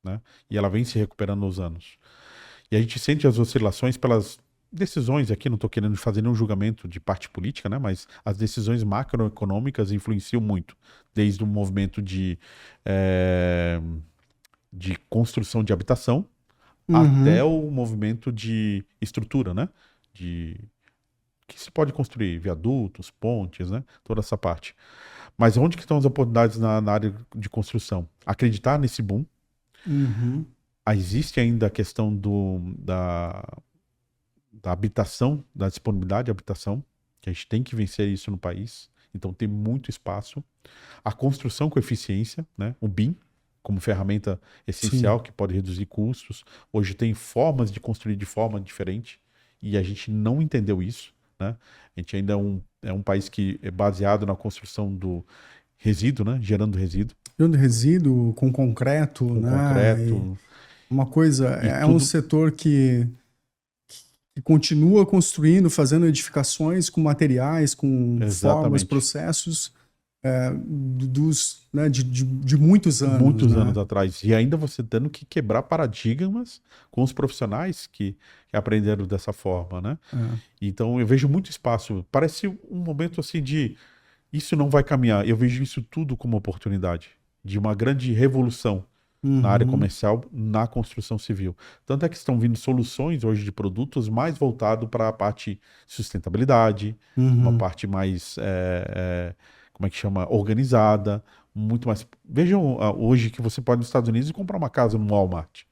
né? E ela vem se recuperando aos anos. E a gente sente as oscilações pelas decisões aqui, não estou querendo fazer nenhum julgamento de parte política, né? Mas as decisões macroeconômicas influenciam muito, desde o movimento de construção de habitação até Uhum. o movimento de estrutura, né? De que se pode construir viadutos, pontes, né? Toda essa parte. Mas onde que estão as oportunidades na área de construção? Acreditar nesse boom. Uhum. Existe ainda a questão da habitação, da disponibilidade de habitação, que a gente tem que vencer isso no país. Então tem muito espaço. A construção com eficiência, né? O BIM, como ferramenta essencial Sim. que pode reduzir custos. Hoje tem formas de construir de forma diferente e a gente não entendeu isso, né? A gente ainda é um país que é baseado na construção do resíduo, né? Gerando resíduo, De resíduo com concreto, com né? E concreto uma coisa, e é um tudo. setor que continua construindo, fazendo edificações com materiais, com formas, Exatamente. processos, né, de muitos anos. Muitos né? anos atrás. E ainda você tendo que quebrar paradigmas com os profissionais que aprenderam dessa forma, né? É. Então eu vejo muito espaço. Parece um momento assim de isso não vai caminhar. Eu vejo isso tudo como oportunidade de uma grande revolução na área Uhum, comercial, na construção civil. Tanto é que estão vindo soluções hoje de produtos mais voltados para a parte de sustentabilidade, uma uhum. parte mais, como é que chama, organizada, muito mais. Vejam hoje que você pode ir nos Estados Unidos e comprar uma casa no Walmart.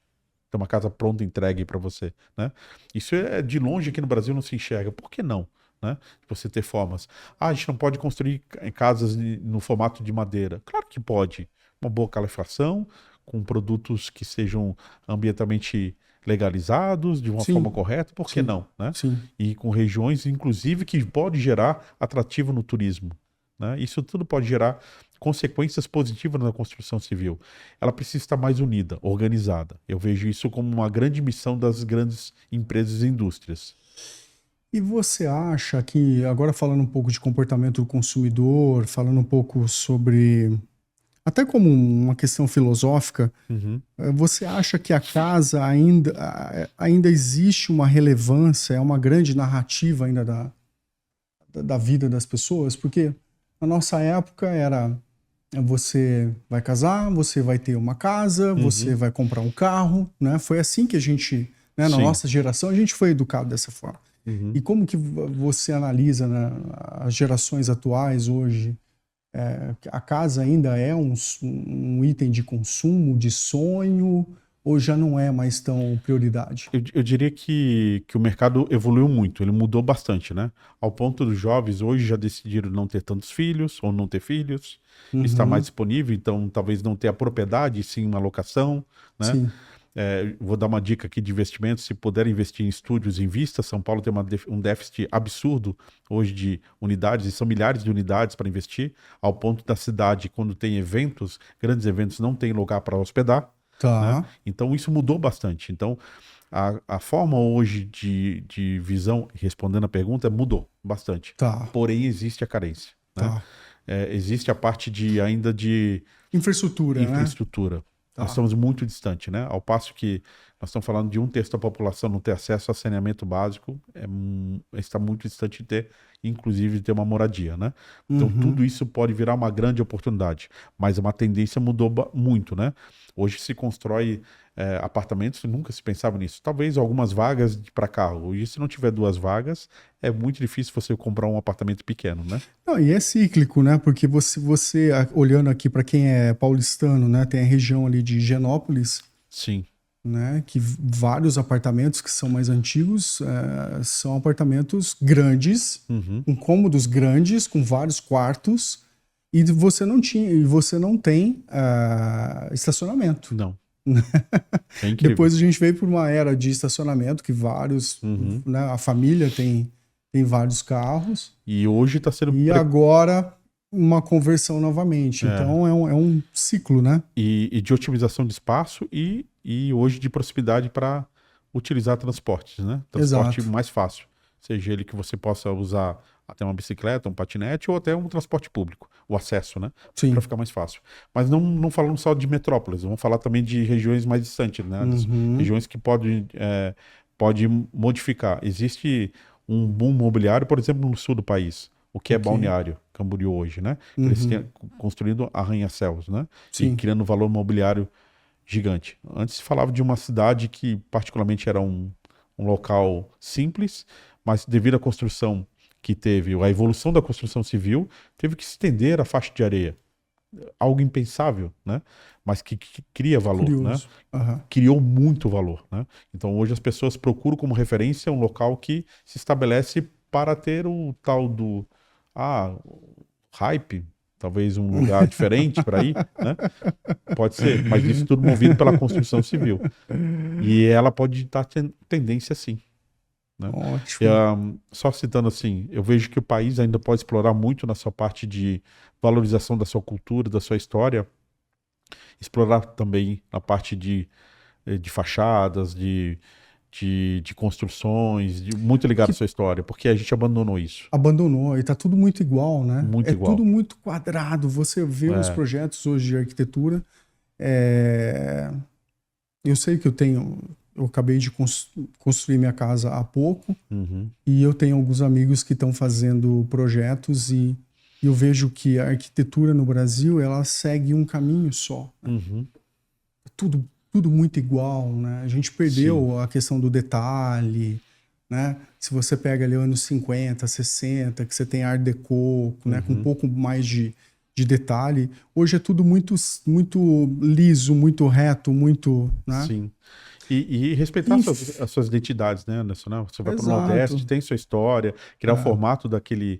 Tem uma casa pronta, entregue para você, né? Isso é de longe aqui no Brasil não se enxerga. Por que não? Né? Você ter formas. A gente não pode construir casas no formato de madeira. Claro que pode. Uma boa calefação, com produtos que sejam ambientalmente legalizados, de uma forma Sim, correta, por que sim, não? Né? sim. E com regiões, inclusive, que pode gerar atrativo no turismo. Né? Isso tudo pode gerar consequências positivas na construção civil. Ela precisa estar mais unida, organizada. Eu vejo isso como uma grande missão das grandes empresas e indústrias. E você acha que, agora falando um pouco de comportamento do consumidor, falando um pouco sobre, até como uma questão filosófica, Uhum. você acha que a casa ainda existe uma relevância, é uma grande narrativa ainda da vida das pessoas? Porque na nossa época era você vai casar, você vai ter uma casa, você Uhum. vai comprar um carro, né? Foi assim que a gente, né, na Sim. nossa geração, a gente foi educado dessa forma. E Uhum. como que você analisa, né, as gerações atuais hoje? A casa ainda é um item de consumo, de sonho, ou já não é mais tão prioridade? Eu diria que o mercado evoluiu muito, ele mudou bastante, né? Ao ponto dos jovens hoje já decidiram não ter tantos filhos ou não ter filhos, está mais Uhum, disponível, então talvez não ter a propriedade, sim uma locação, né? sim. Vou dar uma dica aqui de investimento, se puder investir em estúdios, invista. São Paulo tem um déficit absurdo hoje de unidades, e são milhares de unidades para investir, ao ponto da cidade, quando tem eventos, grandes eventos, não tem lugar para hospedar, né? Tá, Então isso mudou bastante. Então a forma hoje de visão, respondendo a pergunta, mudou bastante. tá, Porém, existe a carência, né? tá. Existe a parte de ainda de Infraestrutura, né? infraestrutura. Nós Tá. estamos muito distante, né? Ao passo que nós estamos falando de um terço da população não ter acesso a saneamento básico, está muito distante de ter, inclusive, de ter uma moradia, né? Então, tudo Uhum. isso pode virar uma grande oportunidade, mas uma tendência mudou muito, né? Hoje se constrói apartamentos, nunca se pensava nisso. Talvez algumas vagas para carro. Hoje, se não tiver duas vagas, é muito difícil você comprar um apartamento pequeno, né? Não, e é cíclico, né? Porque olhando aqui para quem é paulistano, né? Tem a região ali de Higienópolis, Sim. né? Que vários apartamentos que são mais antigos são apartamentos grandes, Uhum. com cômodos grandes, com vários quartos, e você não tem estacionamento. Não. É incrível. Depois a gente veio por uma era de estacionamento que Uhum. né, a família tem vários carros. E hoje está sendo E agora uma conversão novamente. é, Então é um ciclo, né? e de otimização de espaço e hoje de proximidade para utilizar transportes, né? Transporte Exato. mais fácil, seja ele que você possa usar até uma bicicleta, um patinete ou até um transporte público, o acesso, né? Para Sim. ficar mais fácil. Mas não falamos só de metrópoles, vamos falar também de regiões mais distantes, né? Das Uhum. regiões que pode modificar. Existe um boom imobiliário, por exemplo, no sul do país. O que é Ok. Balneário Camboriú hoje, né? Eles têm Uhum. construindo arranha-céus, né? E Sim. criando um valor imobiliário gigante. Antes se falava de uma cidade que particularmente era um local simples, mas devido à construção que teve, a evolução da construção civil, teve que se estender a faixa de areia. Algo impensável, né? Mas que cria valor, né? Curioso. Aham. Criou muito valor, né? Então hoje as pessoas procuram como referência um local que se estabelece para ter o tal do hype, talvez um lugar diferente para ir, né? Pode ser, mas isso tudo movido pela construção civil. E ela pode dar tendência sim, né? Ótimo. Só citando assim, eu vejo que o país ainda pode explorar muito na sua parte de valorização da sua cultura, da sua história, explorar também na parte de fachadas, de construções, muito ligado à sua história, porque a gente abandonou isso. Abandonou, e tá tudo muito igual, né? Muito igual. Tudo muito quadrado. Você vê os projetos hoje de arquitetura. Eu sei que eu acabei de construir minha casa há pouco, e eu tenho alguns amigos que estão fazendo projetos e eu vejo que a arquitetura no Brasil, ela segue um caminho só. Né? Tudo muito igual, né? A gente perdeu a questão do detalhe, né? Se você pega ali anos 50, 60, que você tem Art Deco, né? Com um pouco mais de detalhe, hoje é tudo muito, muito liso, muito reto, muito... Né? Sim. E respeitar as suas identidades, né, Nacional? Você vai para o Nordeste, tem sua história, criar o formato daquele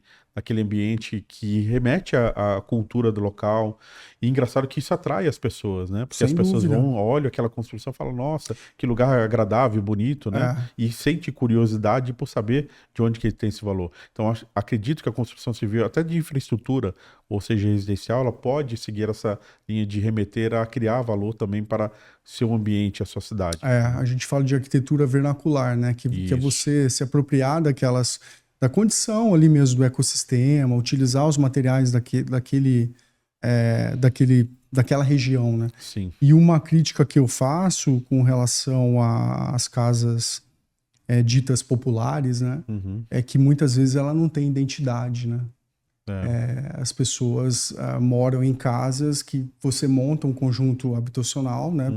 ambiente que remete à cultura do local. E engraçado que isso atrai as pessoas, né? Porque sem as pessoas dúvida. olham aquela construção e falam, nossa, que lugar agradável, bonito, né? E sente curiosidade por saber de onde que ele tem esse valor. Então, acredito que a construção civil, até de infraestrutura, ou seja, residencial, ela pode seguir essa linha de remeter a criar valor também para seu ambiente, a sua cidade. A gente fala de arquitetura vernacular, né? Que é você se apropriar da condição ali mesmo do ecossistema, utilizar os materiais daquela região, né? Sim. E uma crítica que eu faço com relação às casas ditas populares, né? É que muitas vezes ela não tem identidade, né? As pessoas moram em casas que você monta um conjunto habitacional, né?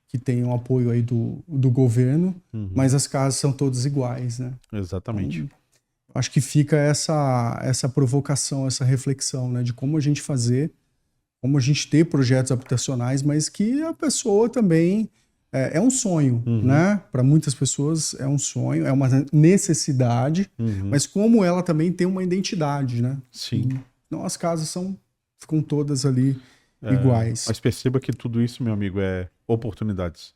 Que tem um apoio aí do governo, mas as casas são todas iguais, né? Exatamente. Então, acho que fica essa provocação, essa reflexão, né? De como a gente fazer, como a gente ter projetos habitacionais, mas que a pessoa também... É um sonho, né? Para muitas pessoas é um sonho, é uma necessidade, mas como ela também tem uma identidade, né? Sim. Então as casas ficam todas ali iguais. Mas perceba que tudo isso, meu amigo, é oportunidades.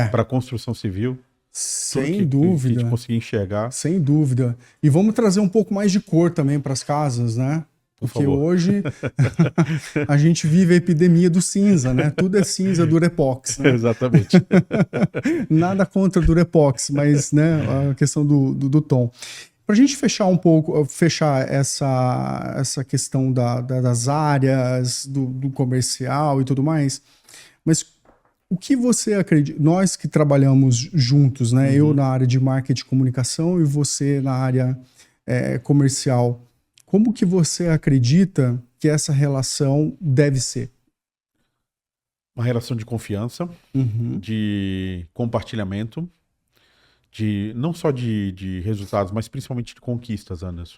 Para a construção civil. Sem dúvida. Que a gente conseguir enxergar. Sem dúvida. E vamos trazer um pouco mais de cor também para as casas, né? Porque hoje a gente vive a epidemia do cinza, né? Tudo é cinza, Durepox. Né? Exatamente. Nada contra Durepox, mas né, a questão do tom. Para a gente fechar essa questão das áreas, do comercial e tudo mais, mas o que você acredita? Nós que trabalhamos juntos, né? Eu na área de marketing e comunicação e você na área comercial, como que você acredita que essa relação deve ser? Uma relação de confiança, de compartilhamento, não só de resultados, mas principalmente de conquistas, Anderson.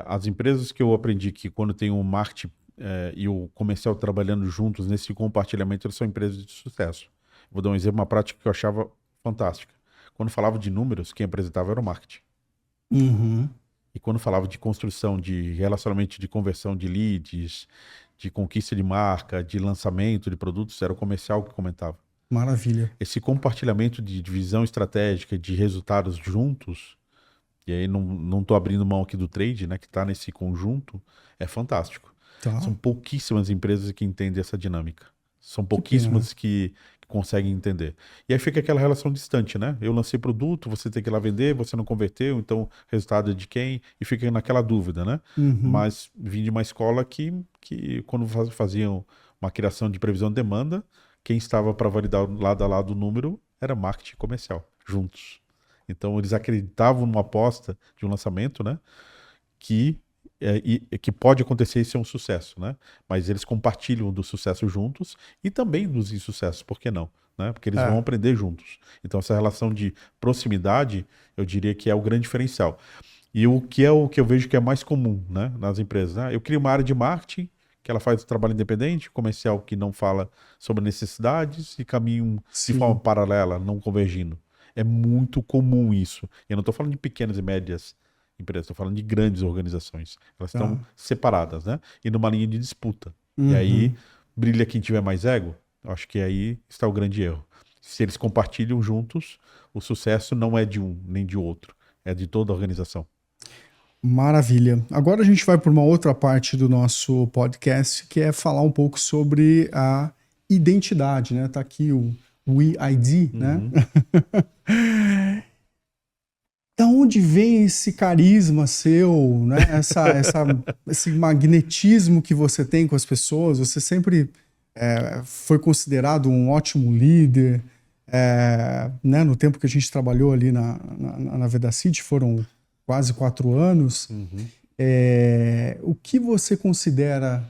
As empresas que eu aprendi que quando tem o marketing e o comercial trabalhando juntos nesse compartilhamento, eles são empresas de sucesso. Vou dar um exemplo, uma prática que eu achava fantástica. Quando falava de números, quem apresentava era o marketing. E quando falava de construção, de relacionamento, de conversão de leads, de conquista de marca, de lançamento de produtos, era o comercial que comentava. Maravilha. Esse compartilhamento de visão estratégica, de resultados juntos, e aí não estou abrindo mão aqui do trade, né, que está nesse conjunto, é fantástico. São pouquíssimas empresas que entendem essa dinâmica. São pouquíssimas que conseguem entender. E aí fica aquela relação distante, né? Eu lancei produto, você tem que ir lá vender, você não converteu, então resultado é de quem? E fica naquela dúvida, né? Mas vim de uma escola que quando faziam uma criação de previsão de demanda, quem estava para validar lado a lado o número era marketing comercial, juntos. Então eles acreditavam numa aposta de um lançamento, né? Que pode acontecer e ser um sucesso, né? Mas eles compartilham do sucesso juntos e também dos insucessos, por que não? Né? Porque eles vão aprender juntos. Então essa relação de proximidade, eu diria que é o grande diferencial. E o que eu vejo que é mais comum, né, nas empresas. Né? Eu crio uma área de marketing, que ela faz o trabalho independente, comercial que não fala sobre necessidades e caminham de forma paralela, não convergindo. É muito comum isso. Eu não estou falando de pequenas e médias empresas, estou falando de grandes organizações. Elas estão separadas, né? E numa linha de disputa. E aí brilha quem tiver mais ego. Eu acho que aí está o grande erro. Se eles compartilham juntos, o sucesso não é de um nem de outro, é de toda a organização. Maravilha. Agora a gente vai para uma outra parte do nosso podcast, que é falar um pouco sobre a identidade, né? Tá aqui o WeID, né? Uhum. Da onde vem esse carisma seu, né? Esse magnetismo que você tem com as pessoas? Você sempre foi considerado um ótimo líder, né? No tempo que a gente trabalhou ali na Vedacity, foram quase 4 anos. Uhum. O que você considera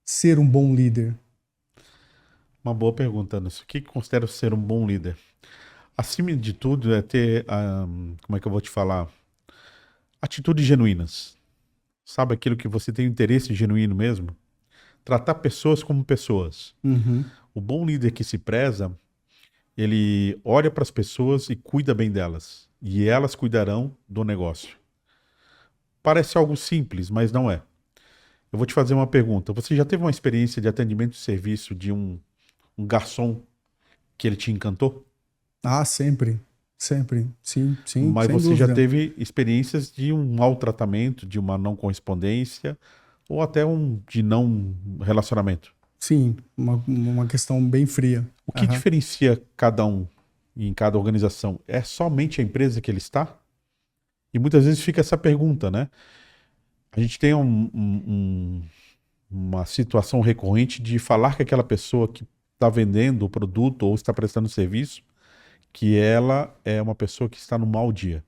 ser um bom líder? Uma boa pergunta, Anderson. O que considero ser um bom líder? Acima de tudo é ter, como é que eu vou te falar? Atitudes genuínas. Sabe aquilo que você tem interesse genuíno mesmo? Tratar pessoas como pessoas. Uhum. O bom líder que se preza, ele olha para as pessoas e cuida bem delas. E elas cuidarão do negócio. Parece algo simples, mas não é. Eu vou te fazer uma pergunta. Você já teve uma experiência de atendimento de serviço de um garçom que ele te encantou? Ah, sempre. Sempre. Sim, sim, Mas sem você já dúvida. teve experiências de um maltratamento, de uma não correspondência, ou até de não relacionamento. Sim, uma questão bem fria. O que Aham. diferencia cada um em cada organização? É somente a empresa que ele está? E muitas vezes fica essa pergunta, né? A gente tem uma situação recorrente de falar que aquela pessoa que está vendendo o produto ou está prestando serviço, que ela é uma pessoa que está no mau dia.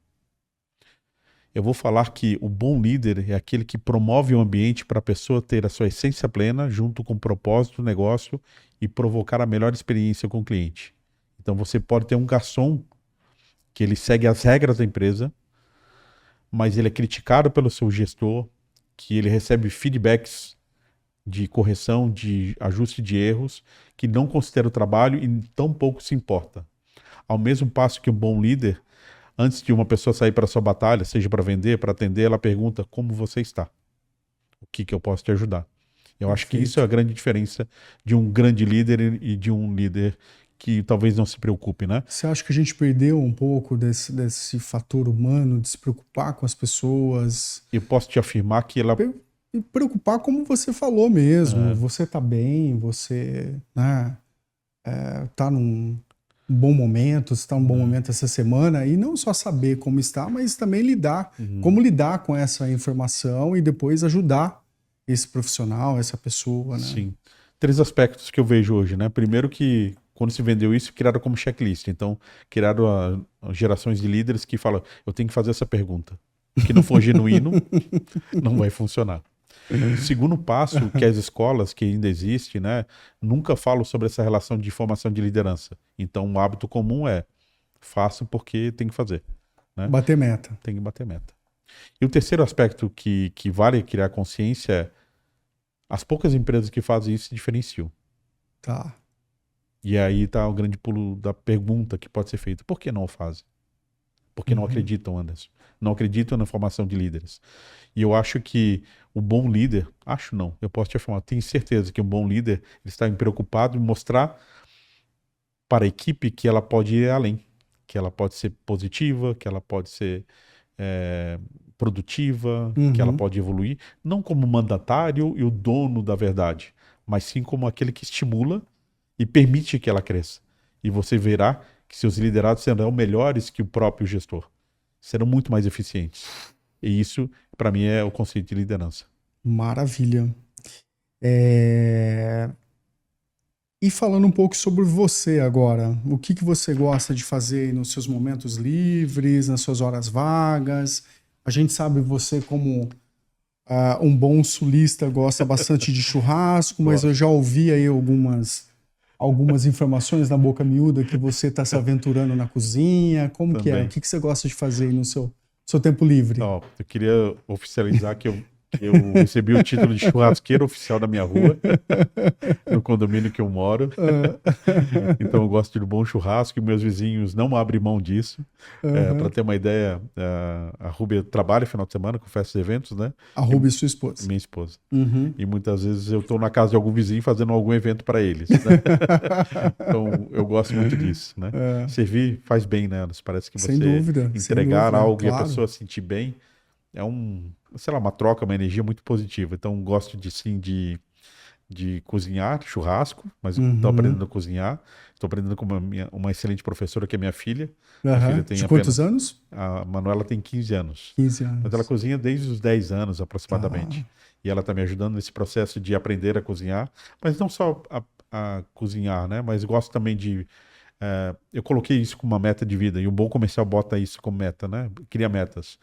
Eu vou falar que o bom líder é aquele que promove o ambiente para a pessoa ter a sua essência plena, junto com o propósito do negócio e provocar a melhor experiência com o cliente. Então você pode ter um garçom que ele segue as regras da empresa, mas ele é criticado pelo seu gestor, que ele recebe feedbacks de correção, de ajuste de erros, que não considera o trabalho e tão pouco se importa. Ao mesmo passo que um bom líder, antes de uma pessoa sair para a sua batalha, seja para vender, para atender, ela pergunta como você está. O que eu posso te ajudar? Eu acho que isso é a Perfeito. grande diferença de um grande líder e de um líder que talvez não se preocupe, né? Você acha que a gente perdeu um pouco desse fator humano de se preocupar com as pessoas? Eu posso te afirmar que ela... E preocupar como você falou mesmo. É, Você tá bem, você, né, tá num bom momento, você tá num bom é, momento essa semana, e não só saber como está, mas também uhum, como lidar com essa informação e depois ajudar esse profissional, essa pessoa, né? sim. 3 aspectos que eu vejo hoje, né? Primeiro que quando se vendeu isso, criaram como checklist. Então, criaram gerações de líderes que falam, eu tenho que fazer essa pergunta. Que não for genuíno, não vai funcionar. O segundo passo, que as escolas, que ainda existe, né, nunca falam sobre essa relação de formação de liderança. Então, um hábito comum é, faça porque tem que fazer, né? Bater meta. Tem que bater meta. E o terceiro aspecto que vale criar consciência é, as poucas empresas que fazem isso se diferenciam. Tá. E aí está o grande pulo da pergunta que pode ser feita. Por que não o fazem? Porque não Uhum. acreditam, Anderson. Não acreditam na formação de líderes. E eu acho que o bom líder, acho não, eu posso te afirmar, tenho certeza que um bom líder ele está preocupado em mostrar para a equipe que ela pode ir além, que ela pode ser positiva, que ela pode ser é, produtiva, que ela Uhum. pode evoluir, não como mandatário e o dono da verdade, mas sim como aquele que estimula e permite que ela cresça. E você verá que seus liderados serão melhores que o próprio gestor, serão muito mais eficientes. E isso, para mim, é o conceito de liderança. Maravilha. É, E falando um pouco sobre você agora, o que que você gosta de fazer nos seus momentos livres, nas suas horas vagas? A gente sabe você como um bom sulista gosta bastante de churrasco, mas eu Gosto. já ouvi aí algumas informações na boca miúda que você está se aventurando na cozinha. Como que é? O Também. que que você gosta de fazer aí no seu tempo livre? Ó, eu queria oficializar que eu recebi o título de churrasqueiro oficial da minha rua, no condomínio que eu moro. Então eu gosto de um bom churrasco e meus vizinhos não abrem mão disso. Para Aham. ter uma ideia, a Rúbia trabalha final de semana com festas e eventos, né? E Arroba sua esposa. minha esposa. Uhum. E muitas vezes eu estou na casa de algum vizinho fazendo algum evento para eles, né? Então eu gosto muito disso, né? É, Servir faz bem, né? Parece que sem você dúvida, sem entregar dúvida, algo e a claro. pessoa sentir bem é sei lá, uma troca, uma energia muito positiva. Então gosto de sim de cozinhar, churrasco, mas estou aprendendo a cozinhar. Estou aprendendo com uma excelente professora, que é minha filha. Minha filha tem De quantos anos? A Manuela tem 15 anos. 15 anos. Mas ela cozinha desde os 10 anos, aproximadamente. Ah. E ela está me ajudando nesse processo de aprender a cozinhar. Mas não só a cozinhar, né? Mas gosto também de... eu coloquei isso como uma meta de vida. E o bom comercial bota isso como meta, né? Cria metas.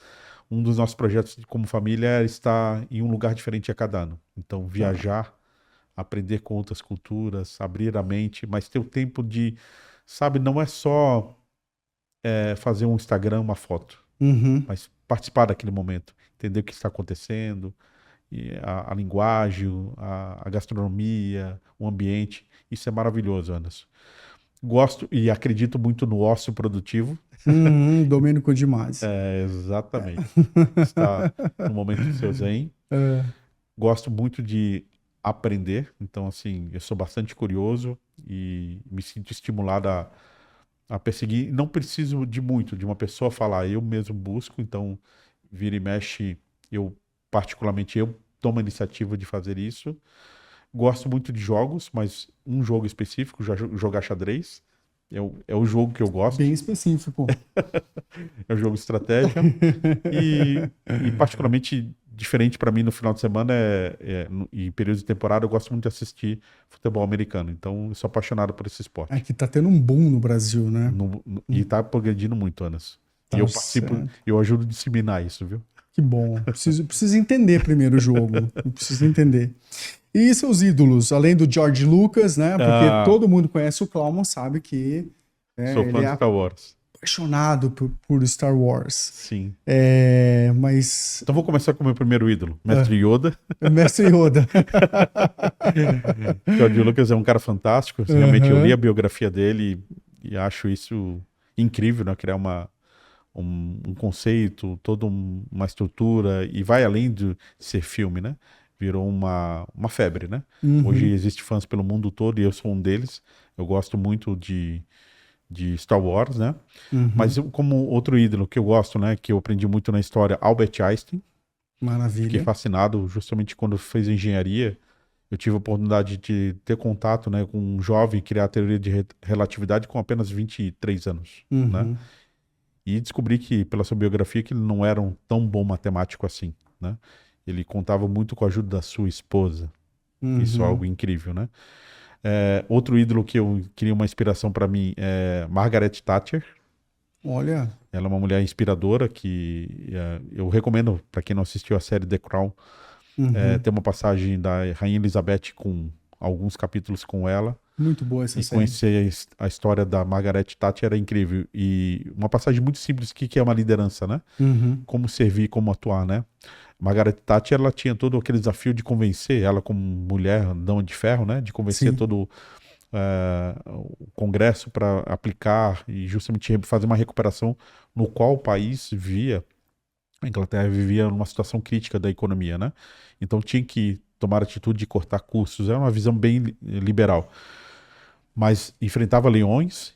Um dos nossos projetos como família é estar em um lugar diferente a cada ano. Então, viajar, aprender com outras culturas, abrir a mente, mas ter o tempo de, sabe, não é só fazer um Instagram, uma foto, mas participar daquele momento, entender o que está acontecendo, e a linguagem, a gastronomia, o ambiente. Isso é maravilhoso, Anderson. Gosto e acredito muito no ócio produtivo. Domênico de Masi. Exatamente. Está no momento do seu zen. Gosto muito de aprender, então assim, eu sou bastante curioso e me sinto estimulado a perseguir. Não preciso de muito, de uma pessoa falar, eu mesmo busco, então vira e mexe, particularmente eu tomo a iniciativa de fazer isso. Gosto muito de jogos, mas um jogo específico, jogar xadrez, é o jogo que eu gosto. Bem específico. É um jogo de estratégia. E particularmente diferente para mim no final de semana em períodos de temporada, eu gosto muito de assistir futebol americano. Então, eu sou apaixonado por esse esporte. É que tá tendo um boom no Brasil, né? E tá progredindo muito, Anderson. E eu participo, eu ajudo a disseminar isso, viu? Que bom. Preciso entender primeiro o jogo. Eu preciso entender. E seus ídolos, além do George Lucas, né? Porque todo mundo conhece o Klauman, sabe que sou fã de Star Wars. Apaixonado por Star Wars. Sim. Mas... Então vou começar com o meu primeiro ídolo, Mestre Yoda. Mestre Yoda. George Lucas é um cara fantástico. Realmente eu li a biografia dele e acho isso incrível, né? Criar um conceito, toda uma estrutura, e vai além de ser filme, né? Virou uma febre, né? Hoje existem fãs pelo mundo todo e eu sou um deles. Eu gosto muito de Star Wars, né? Mas como outro ídolo que eu gosto, né? Que eu aprendi muito na história, Albert Einstein. Maravilha. Fiquei fascinado justamente quando fez engenharia. Eu tive a oportunidade de ter contato, né, com um jovem criar a teoria de relatividade com apenas 23 anos, né? E descobri que, pela sua biografia, que ele não era um tão bom matemático assim, né? Ele contava muito com a ajuda da sua esposa. Isso é algo incrível, né? Outro ídolo que eu queria uma inspiração para mim é Margaret Thatcher. Olha. Ela é uma mulher inspiradora que eu recomendo para quem não assistiu a série The Crown. Tem uma passagem da Rainha Elizabeth com alguns capítulos com ela. Muito boa essa série. E conhecer a história da Margaret Thatcher era incrível. E uma passagem muito simples, que é uma liderança, né? Como servir, como atuar, né? Margaret Thatcher, ela tinha todo aquele desafio de convencer, ela como mulher, dama de ferro, né? De convencer todo o Congresso para aplicar e justamente fazer uma recuperação no qual o país vivia. A Inglaterra vivia numa situação crítica da economia, né? Então tinha que tomar a atitude de cortar custos. É uma visão bem liberal. Mas enfrentava leões,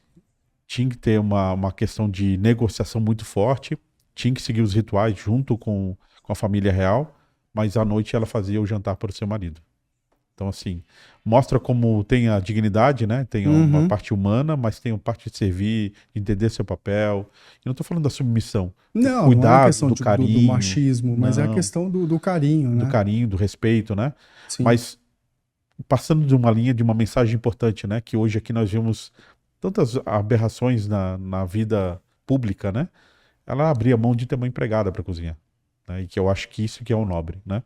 tinha que ter uma questão de negociação muito forte, tinha que seguir os rituais junto com a família real, mas à noite ela fazia o jantar para o seu marido. Então, assim, mostra como tem a dignidade, né? Tem uma parte humana, mas tem a parte de servir, de entender seu papel. E não estou falando da submissão. Não, cuidado, não é a questão do carinho. Do machismo, mas é a questão do carinho, né? Do carinho, do respeito, né? Sim. Mas passando de uma linha, de uma mensagem importante, né? Que hoje aqui nós vemos tantas aberrações na vida pública, né? Ela abria mão de ter uma empregada para cozinhar. Né? E que eu acho que isso que é o nobre, né?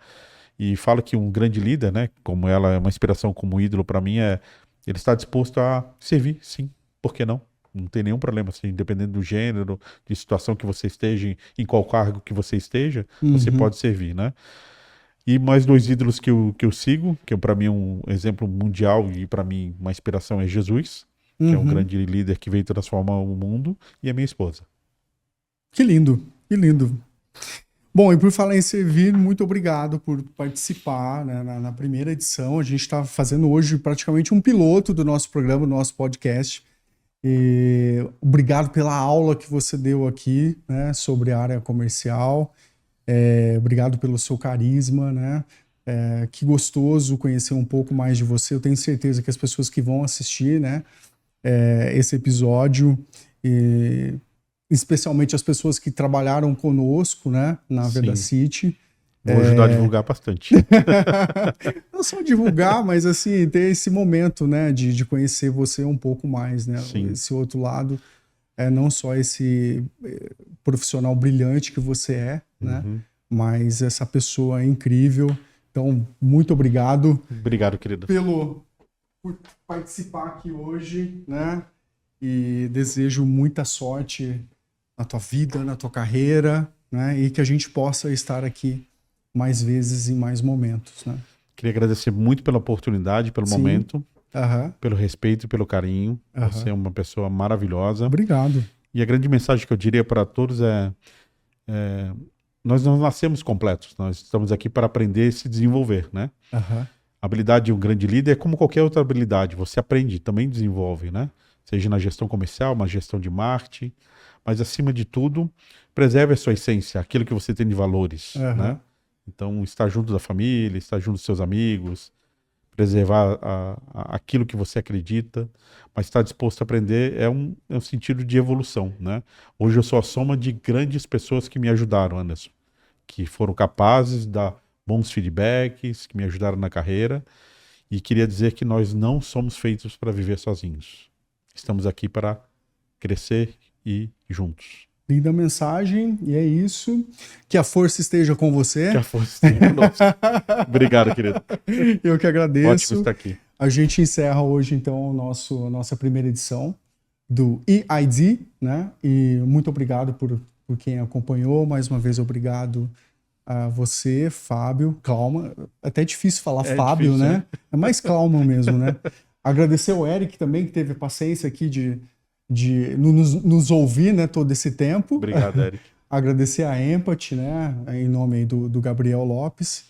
E fala que um grande líder, né, como ela é uma inspiração como ídolo para mim, ele está disposto a servir, sim, por que não? Não tem nenhum problema, assim, dependendo do gênero, de situação que você esteja, em qual cargo que você esteja, você pode servir, né? E mais dois ídolos que eu sigo, que para mim é um exemplo mundial e para mim uma inspiração é Jesus, que é um grande líder que veio transformar o mundo, e a minha esposa. Que lindo, que lindo. Bom, e por falar em servir, muito obrigado por participar, né, na primeira edição. A gente está fazendo hoje praticamente um piloto do nosso programa, do nosso podcast. E obrigado pela aula que você deu aqui, né, sobre a área comercial. Obrigado pelo seu carisma, né? Que gostoso conhecer um pouco mais de você. Eu tenho certeza que as pessoas que vão assistir, né, esse episódio, especialmente as pessoas que trabalharam conosco, né, na Vedacity. Vou ajudar a divulgar bastante. Não só divulgar, mas assim, ter esse momento, né, de conhecer você um pouco mais, né? Sim. Esse outro lado, não só esse profissional brilhante que você é, né? Mas essa pessoa incrível. Então, muito obrigado. Obrigado, querido. Por participar aqui hoje, né? E desejo muita sorte na tua vida, na tua carreira, né? E que a gente possa estar aqui mais vezes em mais momentos, né? Queria agradecer muito pela oportunidade, pelo momento, pelo respeito e pelo carinho. Você é uma pessoa maravilhosa. Obrigado. E a grande mensagem que eu diria para todos nós não nascemos completos, nós estamos aqui para aprender e se desenvolver, né? A habilidade de um grande líder é como qualquer outra habilidade, você aprende, também desenvolve, né? Seja na gestão comercial, na gestão de marketing, mas acima de tudo, preserve a sua essência, aquilo que você tem de valores, né? Então, estar junto da família, estar junto dos seus amigos, preservar aquilo que você acredita, mas estar disposto a aprender é um sentido de evolução, né? Hoje eu sou a soma de grandes pessoas que me ajudaram, Anderson, que foram capazes de dar bons feedbacks, que me ajudaram na carreira, e queria dizer que nós não somos feitos para viver sozinhos. Estamos aqui para crescer e juntos. Linda mensagem, e é isso. Que a força esteja com você. Que a força esteja conosco. Obrigado, querido. Eu que agradeço. Ótimo estar aqui. A gente encerra hoje, então, nossa primeira edição do EID, né? E muito obrigado por quem acompanhou. Mais uma vez, obrigado a você, Fábio, Klauman. Até difícil falar Fábio, difícil, né? É mais Klauman mesmo, né? Agradecer ao Eric também, que teve paciência aqui de nos ouvir, né, todo esse tempo. Obrigado, Eric. Agradecer a Empathy, né, em nome aí do Gabriel Lopes.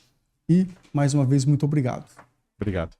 E, mais uma vez, muito obrigado. Obrigado.